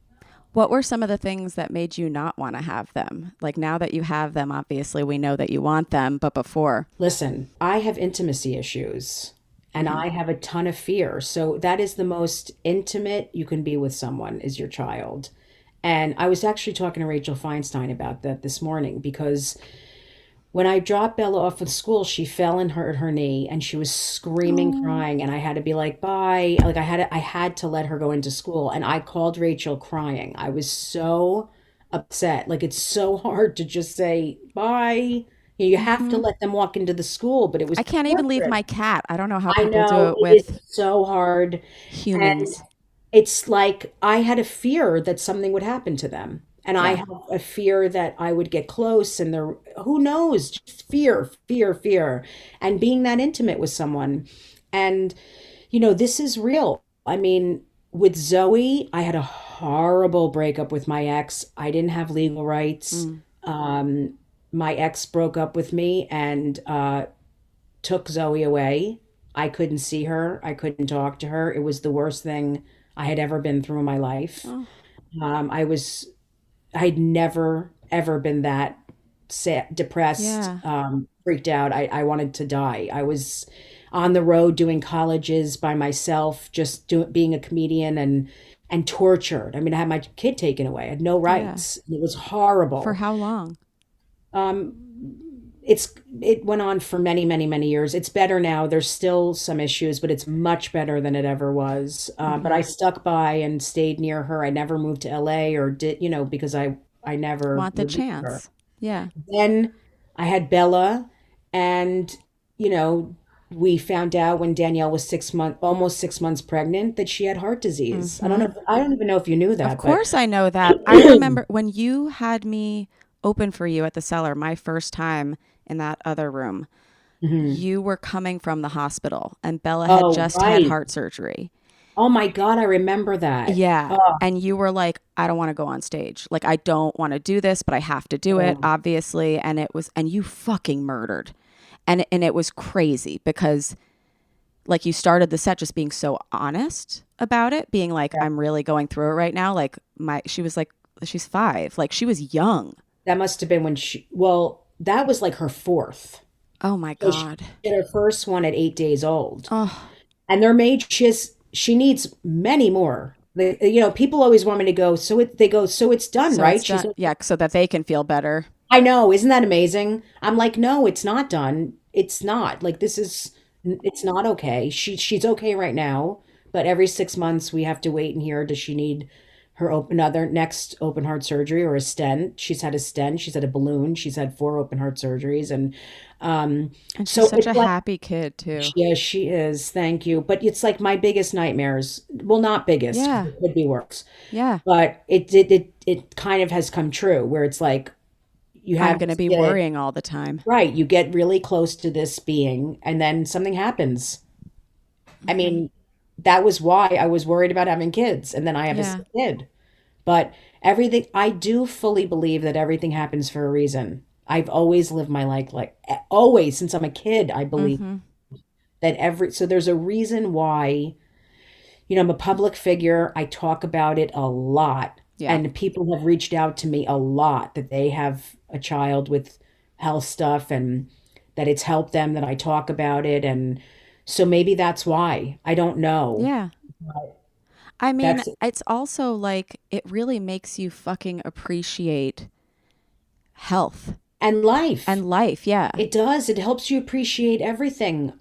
What were some of the things that made you not want to have them? Like now that you have them, obviously we know that you want them, but before. Listen, I have intimacy issues and I have a ton of fear. So that is the most intimate you can be with someone is your child. And I was actually talking to Rachel Feinstein about that this morning because when I dropped Bella off at school, she fell and hurt her knee and she was screaming, crying, and I had to be like, bye. Like I had to let her go into school. And I called Rachel crying. I was so upset. Like it's so hard to just say bye You have to let them walk into the school, but it was I can't even leave torturous. my cat. I don't know how I people do know it it with is so hard. And humans. it's like I had a fear that something would happen to them. And I Yeah. have a fear that I would get close and there, who knows, just fear, fear, fear. And being that intimate with someone. And, this is real. I mean, with Zoe, I had a horrible breakup with my ex. I didn't have legal rights. My ex broke up with me and took Zoe away. I couldn't see her. I couldn't talk to her. It was the worst thing I had ever been through in my life. Oh. I'd never, ever been that sad, depressed, Yeah. freaked out. I wanted to die. I was on the road doing colleges by myself, just being a comedian and tortured. I mean, I had my kid taken away. I had no rights. It was horrible. For how long? Um, it went on for many, many, many years. It's better now. There's still some issues, but it's much better than it ever was. But I stuck by and stayed near her. I never moved to LA or did, because I never Want the would leave her. chance. Yeah. Then I had Bella, and we found out when Danielle was almost 6 months pregnant, that she had heart disease. I don't even know if you knew that. Of course I know that. I remember when you had me open for you at the cellar, my first time in that other room, you were coming from the hospital and Bella had just had heart surgery. Oh my God, I remember that. Yeah. And you were like, I don't want to go on stage. Like, I don't want to do this, but I have to do it, obviously. And you fucking murdered. And it was crazy because like you started the set just being so honest about it, being like, I'm really going through it right now. Like she was like, she's 5. Like she was young. That must have been when that was like her 4th. Oh my So God. she did her first one at 8 days old. Oh, And they're made, she needs many more. People always want me to go, so it's done, so right? it's done. Yeah. So that they can feel better. I know. Isn't that amazing? I'm like, no, it's not done. It's not. Like, it's not okay. She's okay right now, but every 6 months we have to wait and hear, does she need her next open heart surgery or a stent? She's had a stent. She's had a balloon. She's had 4 open heart surgeries. And And so she's such it's a like, happy kid too. yeah, she is. Thank you. But it's like my biggest nightmares. Well, not biggest. Yeah. It could be worse. Yeah. But it kind of has come true where it's like I'm going to be worrying all the time. Right. You get really close to this being and then something happens. I mean, that was why I was worried about having kids. And then I have a sick kid. But I do fully believe that everything happens for a reason. I've always lived my life like always since I'm a kid. I believe that so there's a reason why, I'm a public figure. I talk about it a lot. Yeah. And people have reached out to me a lot that they have a child with health stuff and that it's helped them, that I talk about it. And so maybe that's why. I don't know. Yeah. I mean, it's also like it really makes you fucking appreciate health and life. Yeah. It does. It helps you appreciate everything.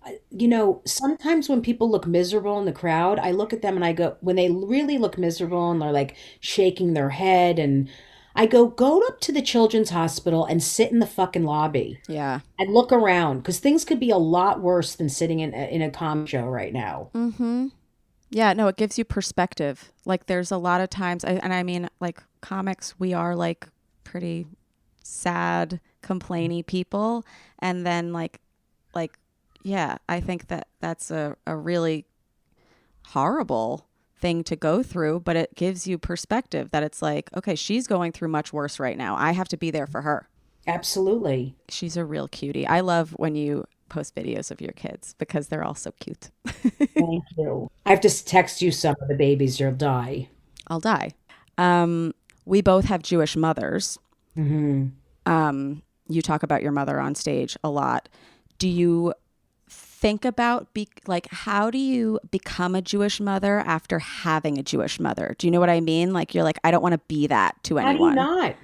Sometimes when people look miserable in the crowd, I look at them and I go, when they really look miserable and they're like shaking their head, and I go up to the children's hospital and sit in the fucking lobby. Yeah. And look around, because things could be a lot worse than sitting in a comedy show right now. Mm-hmm. Yeah, no, it gives you perspective. Like there's a lot of times, I mean, like comics, we are like pretty sad, complainy people. And then yeah, I think that's a really horrible thing to go through, but it gives you perspective that it's like, okay, she's going through much worse right now. I have to be there for her. Absolutely. She's a real cutie. I love when you post videos of your kids because they're all so cute. Thank you. I have to text you some of the babies. You'll die. I'll die. We both have Jewish mothers. Mm-hmm. You talk about your mother on stage a lot. Do you think about how do you become a Jewish mother after having a Jewish mother? Do you know what I mean? Like you're like, I don't want to be that to anyone. How do you not?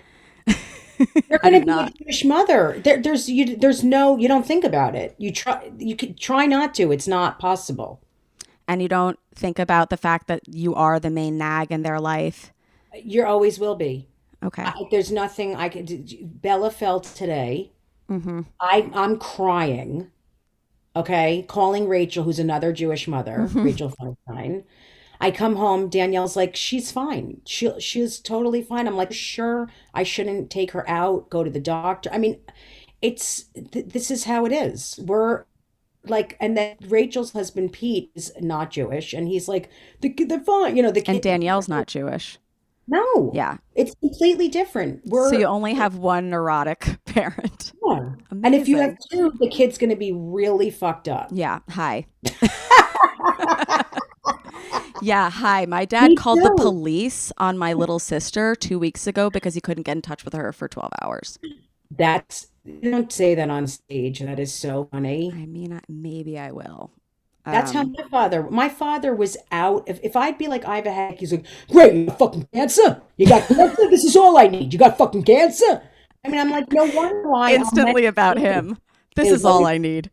You're going to be a Jewish mother. There's no, you don't think about it. You could try not to. It's not possible. And you don't think about the fact that you are the main nag in their life. You always will be. Okay. There's nothing I could do. Bella felt today Mm-hmm. I'm crying, okay, calling Rachel, who's another Jewish mother, Rachel Feinstein. I come home, Danielle's like, she's fine. She's totally fine. I'm like, sure, I shouldn't take her out, go to the doctor. I mean, this is how it is. We're like, and then Rachel's husband Pete is not Jewish, and he's like, they're fine, the And kid. Danielle's not Jewish. No, Yeah. it's completely different. So you only have one neurotic parent. Yeah. And if you have Amazing. two, the kid's going to be really fucked up. Yeah. Hi. Yeah. Hi. My dad Me called the too. police on my little sister 2 weeks ago because he couldn't get in touch with her for 12 hours. You don't say that on stage. That is so funny. I mean, maybe I will. That's how my father was out. If I'd be like, I have a headache, he's like, great, you got fucking cancer? You got cancer? This is all I need. You got fucking cancer? I mean, I'm like, no wonder why. Instantly about him. This is all I need.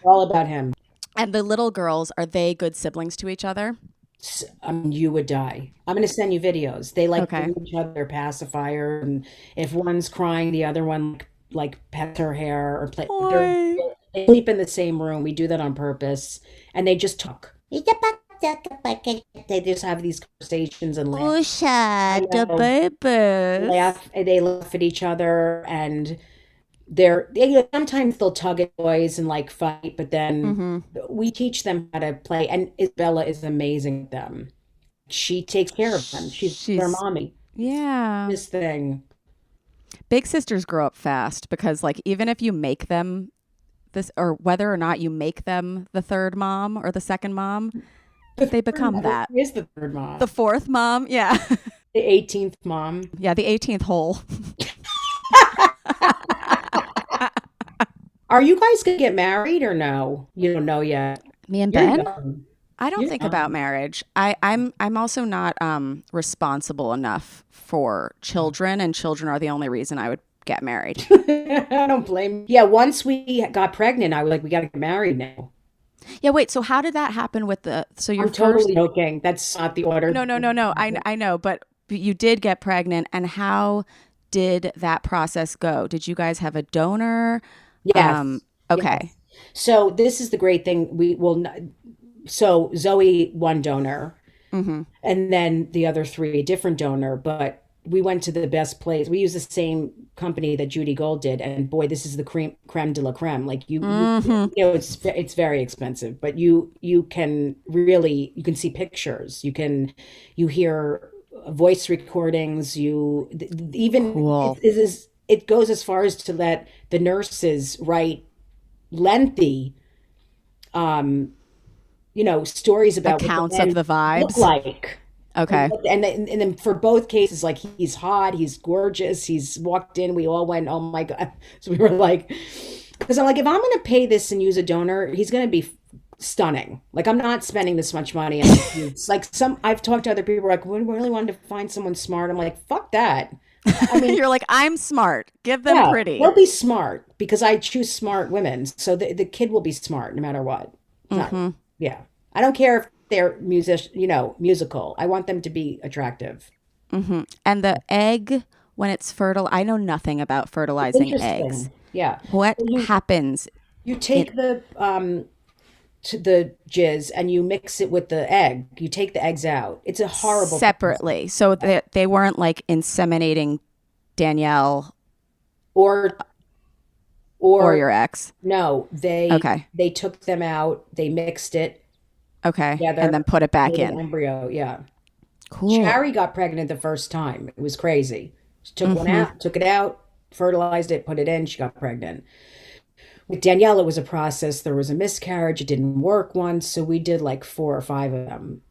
All about him. And the little girls, are they good siblings to each other? I mean, you would die. I'm going to send you videos. They like Okay. give each other their pacifier, and if one's crying, the other one like pets her hair or play. They sleep in the same room. We do that on purpose, and they just talk. They just have these conversations and laugh. They laugh at each other, and sometimes they'll tug at toys and like fight, but then we teach them how to play. And Isabella is amazing at them. She takes care of them. She's their mommy. Yeah. This thing. Big sisters grow up fast because, like, even if you make them this, or whether or not you make them the third mom or the second mom, they become that. Is the third mom. The fourth mom, yeah. The 18th mom. Yeah, the 18th hole. Are you guys gonna get married or no? You don't know yet. Me and You're Ben? young. I don't You're think young. about marriage. I'm also not responsible enough for children, and children are the only reason I would get married. I don't blame. Yeah, once we got pregnant, I was like, we got to get married now. Yeah, wait. So how did that happen with so your I'm totally joking. That's not the order. No. I know, but you did get pregnant, and how did that process go? Did you guys have a donor? Yes. Okay. Yes. So this is the great thing. So Zoe, one donor, and then the other three, a different donor. But we went to the best place. We used the same company that Judy Gold did, and boy, this is the creme de la creme. Like you know, it's very expensive, but you can see pictures. You hear voice recordings. Cool. It goes as far as to let the nurses write lengthy, stories about Accounts what of the vibes. look like. Okay. And then for both cases, like he's hot, he's gorgeous, he's walked in, we all went, oh my God. So we were like, because I'm like, if I'm going to pay this and use a donor, he's going to be stunning. Like I'm not spending this much money on it's like I've talked to other people like, we really wanted to find someone smart. I'm like, fuck that. I mean, You're like, I'm smart. Give them pretty. They'll be smart because I choose smart women. So the kid will be smart no matter what. Yeah. I don't care if they're musical. I want them to be attractive. And the egg, when it's fertile, I know nothing about fertilizing eggs. Yeah. What happens? You take the jizz and you mix it with the egg. You take the eggs out. It's a horrible Separately. So they weren't like inseminating Danielle or your ex. No, they took them out, they mixed it. Okay. Together, and then put it back in. Embryo, yeah. Cool. Carrie got pregnant the first time. It was crazy. She took one out, took it out, fertilized it, put it in, she got pregnant. With Danielle, it was a process. There was a miscarriage. It didn't work once. So we did like 4 or 5 of them.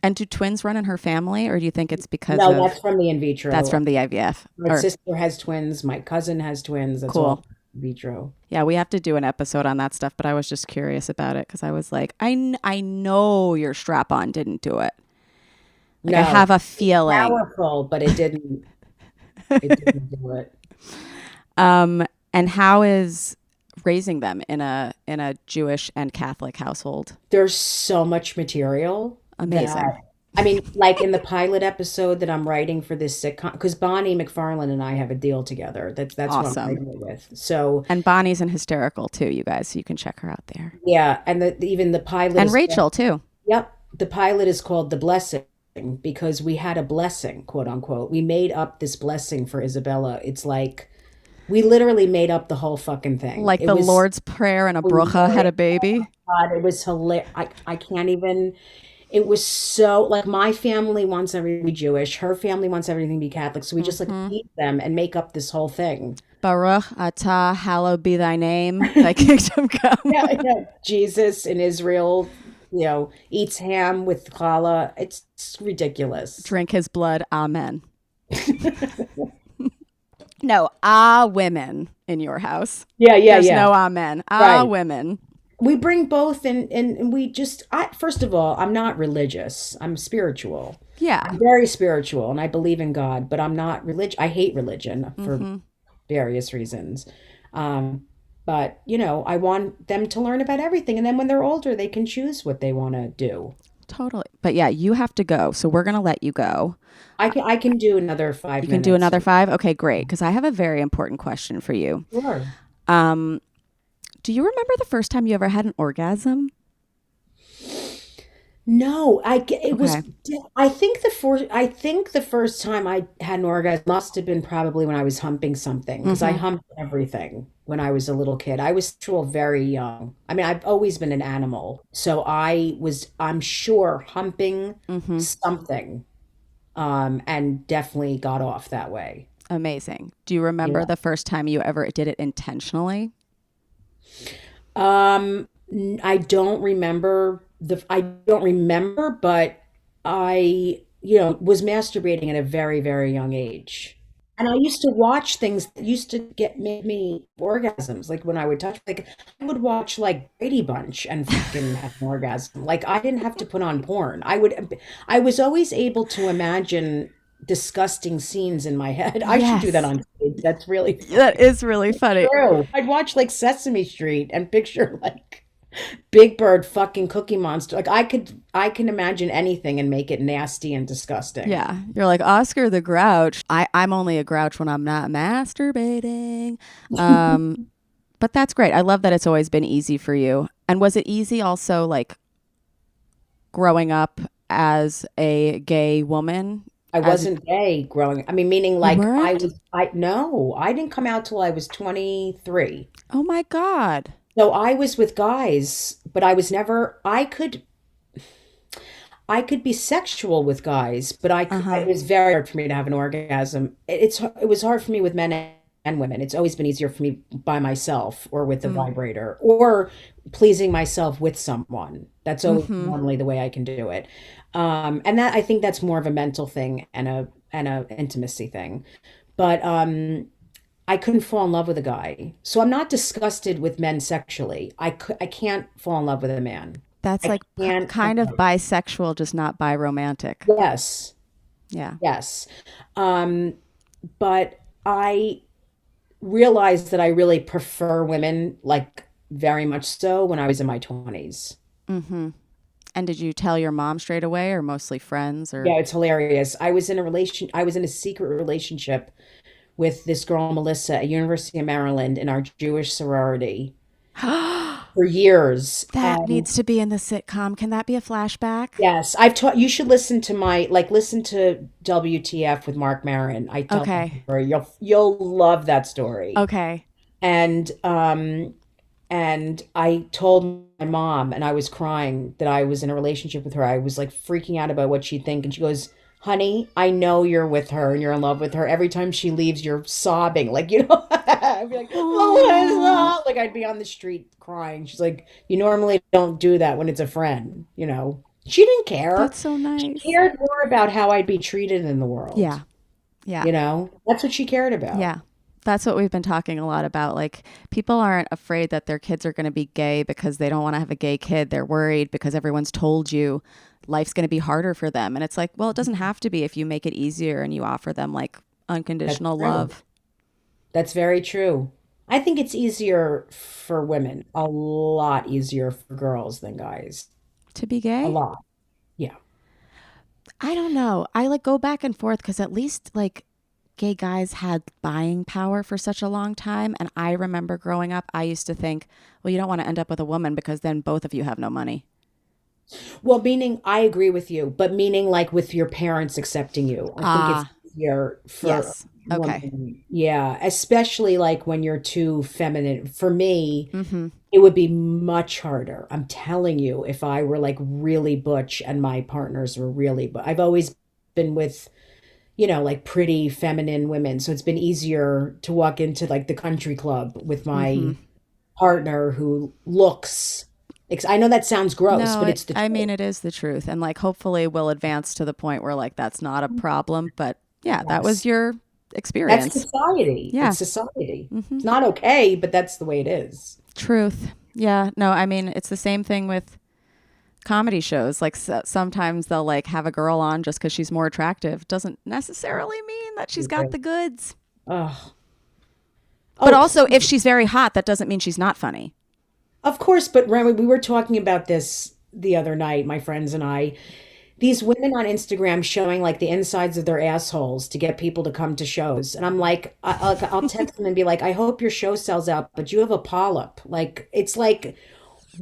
And do twins run in her family, or do you think it's because that's from the in vitro. That's from the IVF. My sister has twins. My cousin has twins. That's cool. All in vitro. Yeah, we have to do an episode on that stuff, but I was just curious about it because I was like, I know your strap-on didn't do it. Like, no, I have a feeling. Powerful, but it didn't. It didn't do it. And how is raising them in a Jewish and Catholic household? There's so much material. Amazing. I mean, like in the pilot episode that I'm writing for this sitcom, because Bonnie McFarlane and I have a deal together. That's what I'm Awesome. writing it with. So And Bonnie's in Hysterical too, you guys. So you can check her out there. yeah, and even the pilot And is Rachel too. yep, the pilot is called The Blessing because we had a blessing, quote unquote. We made up this blessing for Isabella. It's like we literally made up the whole fucking thing. Like It the was Lord's Prayer and a brucha had a baby. God, it was hilarious. I can't even. It was so like my family wants everything to be Jewish. Her family wants everything to be Catholic. So we just like eat them and make up this whole thing. Baruch atah, hallowed be thy name. Thy kingdom come. Yeah. Jesus in Israel, eats ham with challah. It's ridiculous. Drink his blood. Amen. No, women in your house. Yeah, There's no amen. Right. Women. We bring both and we just first of all, I'm not religious. I'm spiritual. Yeah. I'm very spiritual and I believe in God, but I'm not religious. I hate religion for various reasons. But I want them to learn about everything, and then when they're older, they can choose what they want to do. Totally. But yeah, you have to go. So we're going to let you go. I can do another 5 minutes. You can do another 5? Okay, great. Because I have a very important question for you. Sure. Do you remember the first time you ever had an orgasm? No, it was. Okay. I think the first time I had an orgasm must have been probably when I was humping something because I humped everything when I was a little kid. I was still very young. I mean, I've always been an animal, so I'm sure humping something, and definitely got off that way. Amazing. Do you remember the first time you ever did it intentionally? I don't remember but I, was masturbating at a very, very young age. And I used to watch things that used to make me orgasms. Like when I would touch, like I would watch like Brady Bunch and fucking have an orgasm. Like I didn't have to put on porn. I was always able to imagine disgusting scenes in my head. I should do that on stage. That's really That is really funny. true. I'd watch like Sesame Street and picture like Big Bird fucking Cookie Monster. Like I can imagine anything and make it nasty and disgusting. Yeah. You're like Oscar the Grouch. I'm only a grouch when I'm not masturbating. But that's great. I love that it's always been easy for you. And was it easy also like growing up as a gay woman? I wasn't gay growing. I mean, meaning like weren't? I didn't come out till I was 23. Oh my God. So I was with guys, but I was never, I could be sexual with guys, but it was very hard for me to have an orgasm. It was hard for me with men and women. It's always been easier for me by myself or with a vibrator or pleasing myself with someone. That's always normally the way I can do it. And that I think that's more of a mental thing and a intimacy thing. But I couldn't fall in love with a guy. So I'm not disgusted with men sexually. I can't fall in love with a man. That's like kind of bisexual, just not biromantic. Yes. Yeah. Yes. But I realized that I really prefer women, like very much so, when I was in my 20s. Mm-hmm. And did you tell your mom straight away or mostly friends? Or Yeah, it's hilarious. I was in a secret relationship with this girl, Melissa, at University of Maryland in our Jewish sorority for years. That And needs to be in the sitcom. Can that be a flashback? yes, I've taught, you should listen to listen to WTF with Mark Maron. I tell Okay. that story. You'll love that story. Okay. And I told my mom, and I was crying that I was in a relationship with her. I was like freaking out about what she'd think. And she goes, honey, I know you're with her and you're in love with her. Every time she leaves, you're sobbing. Like, I'd be like, oh, like I'd be on the street crying. She's like, you normally don't do that when it's a friend, She didn't care. That's so nice. She cared more about how I'd be treated in the world. Yeah. Yeah. That's what she cared about. Yeah. That's what we've been talking a lot about. Like, people aren't afraid that their kids are going to be gay because they don't want to have a gay kid. They're worried because everyone's told you life's going to be harder for them. And it's like, well, it doesn't have to be if you make it easier and you offer them like unconditional love. That's very true. I think it's easier for women, a lot easier for girls than guys. To be gay? A lot. Yeah. I don't know. I like go back and forth because at least like gay guys had buying power for such a long time. And I remember growing up, I used to think, well, you don't want to end up with a woman because then both of you have no money. Well, meaning I agree with you, but meaning like with your parents accepting you. I think it's easier for Yes. Okay. women. Yeah, especially like when you're too feminine. For me, Mm-hmm. it would be much harder. I'm telling you, if I were like really butch and my partners were really, but I've always been with, like pretty feminine women. So it's been easier to walk into like the country club with Mm-hmm. my partner who looks, I know that sounds gross, No, but it's the I truth. mean, it is the truth. And like, hopefully we'll advance to the point where like, that's not a problem. But yeah, that was Yes. your That's experience. society. Yeah. It's society. Mm-hmm. It's not okay, but that's the way it is. Truth. Yeah. No, I mean, it's the same thing with comedy shows. Like sometimes they'll like have a girl on just because she's more attractive. Doesn't necessarily mean that she's got the goods. Ugh. But Oh, also, if she's very hot, that doesn't mean she's not funny. of course, but Remy, we were talking about this the other night, my friends and I. These women on Instagram showing like the insides of their assholes to get people to come to shows. And I'm like, I'll text them and be like, I hope your show sells out, but you have a polyp. Like, it's like,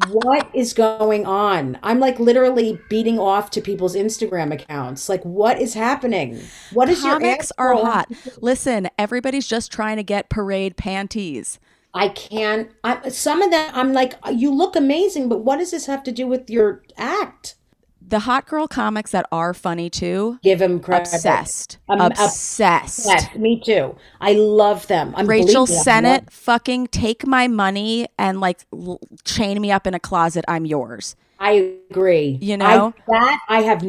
what is going on? I'm like literally beating off to people's Instagram accounts. Like, what is happening? What is your Comics are asshole? hot. Listen, everybody's just trying to get parade panties. I can't. Some of them, I'm like, you look amazing, but what does this have to do with your act? The hot girl comics that are funny too, Give them credit. obsessed. Obsessed. Obsessed. Me too. I love them. Rachel Unbelievable. Sennett, fucking take my money and like chain me up in a closet. I'm yours. I agree. You know? I have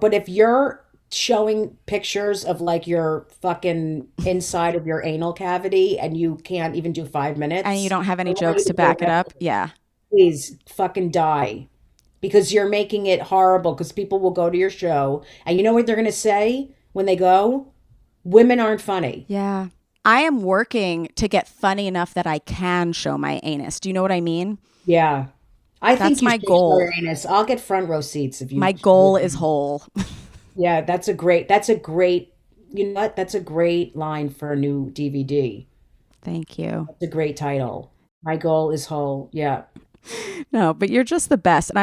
but if you're showing pictures of like your fucking inside of your anal cavity and you can't even do 5 minutes And you don't have any I'm jokes ready to go back it back. up. Yeah. Please fucking die. Because you're making it horrible because people will go to your show and you know what they're going to say when they go? Women aren't funny. Yeah. I am working to get funny enough that I can show my anus. Do you know what I mean? Yeah. I think That's you my should goal. show your anus. I'll get front row seats if you. My goal is whole. Yeah, that's a great, you know what? That's a great line for a new DVD. Thank you. That's a great title. My goal is whole. Yeah. No, but you're just the best. And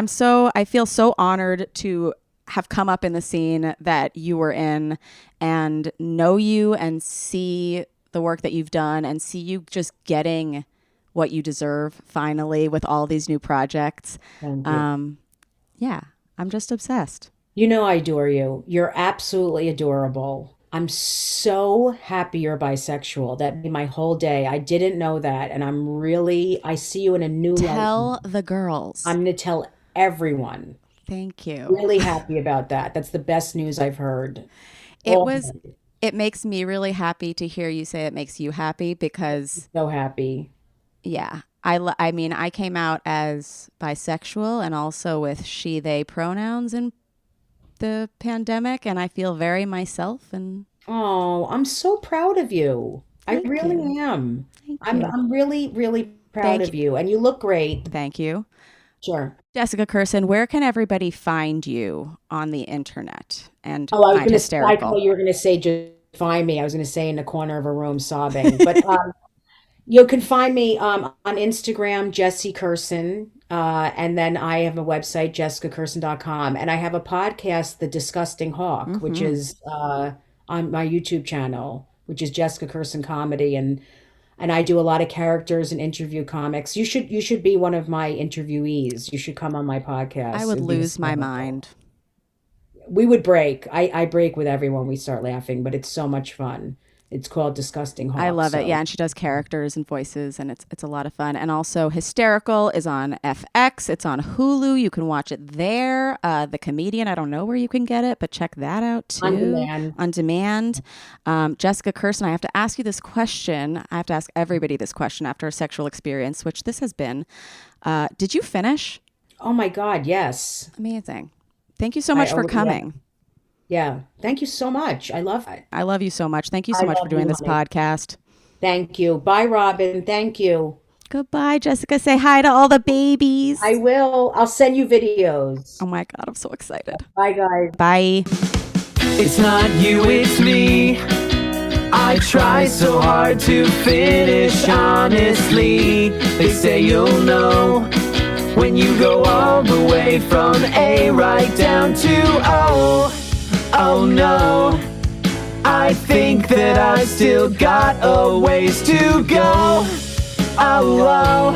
I feel so honored to have come up in the scene that you were in and know you and see the work that you've done and see you just getting what you deserve finally with all these new projects. Thank you. Yeah, I'm just obsessed. You know I adore you. You're absolutely adorable. I'm so happy you're bisexual. That made my whole day. I didn't know that. And I see you in a new light. Tell the girls. I'm going to tell everyone. Thank you. Really happy about that. That's the best news I've heard. It makes me really happy to hear you say it makes you happy because So happy. yeah, I mean, I came out as bisexual and also with she, they pronouns in the pandemic, and I feel very myself. And Oh, I'm so proud of you. I Thank really you. am. Thank I'm you. I'm really, really proud Thank of you. And you look great. Thank you. Sure. Jessica Kirson, where can everybody find you on the internet and Oh, I was find I Hysterical? thought you were gonna say just find me. I was gonna say in the corner of a room sobbing. But you can find me on Instagram, Jessie Kirson. And then I have a website, jessicakirson.com. And I have a podcast, The Disgusting Hawk, which is on my YouTube channel, which is Jessica Kirson Comedy. And I do a lot of characters and interview comics. You should be one of my interviewees. You should come on my podcast. I would It'd be lose my hysterical. mind. We would break. I break with everyone. We start laughing, but it's so much fun. It's called Disgusting Hawk. I love it. so- Yeah, and she does characters and voices, and it's a lot of fun. And also, Hysterical is on FX. It's on Hulu. You can watch it there. The Comedian, I don't know where you can get it, but check that out too. On demand. On demand. Jessica Kirson, I have to ask you this question. I have to ask everybody this question after a sexual experience, which this has been. Did you finish? Oh my God, yes. Amazing. Thank you so much for yeah. coming. Yeah. Thank you so much. I love it. I love you so much. Thank you so I much for love doing you, this honey. podcast. Thank you. Bye, Robin. Thank you. Goodbye, Jessica. Say hi to all the babies. I will. I'll send you videos. Oh my God, I'm so excited. Bye, guys. Bye. It's not you, it's me. I try so hard to finish honestly. They say you'll know when you go all the way from A right down to O. Oh no, I think that I still got a ways to go. Oh,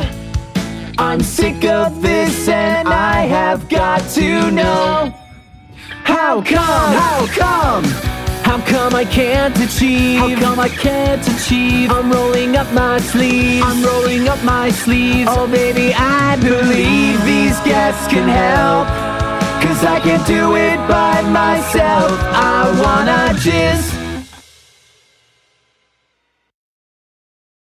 I'm sick of this and I have got to know. How come I can't achieve? How come I can't achieve? I'm rolling up my sleeves. Oh baby, I believe these guests can help, 'cause I can't do it by myself. I wanna jizz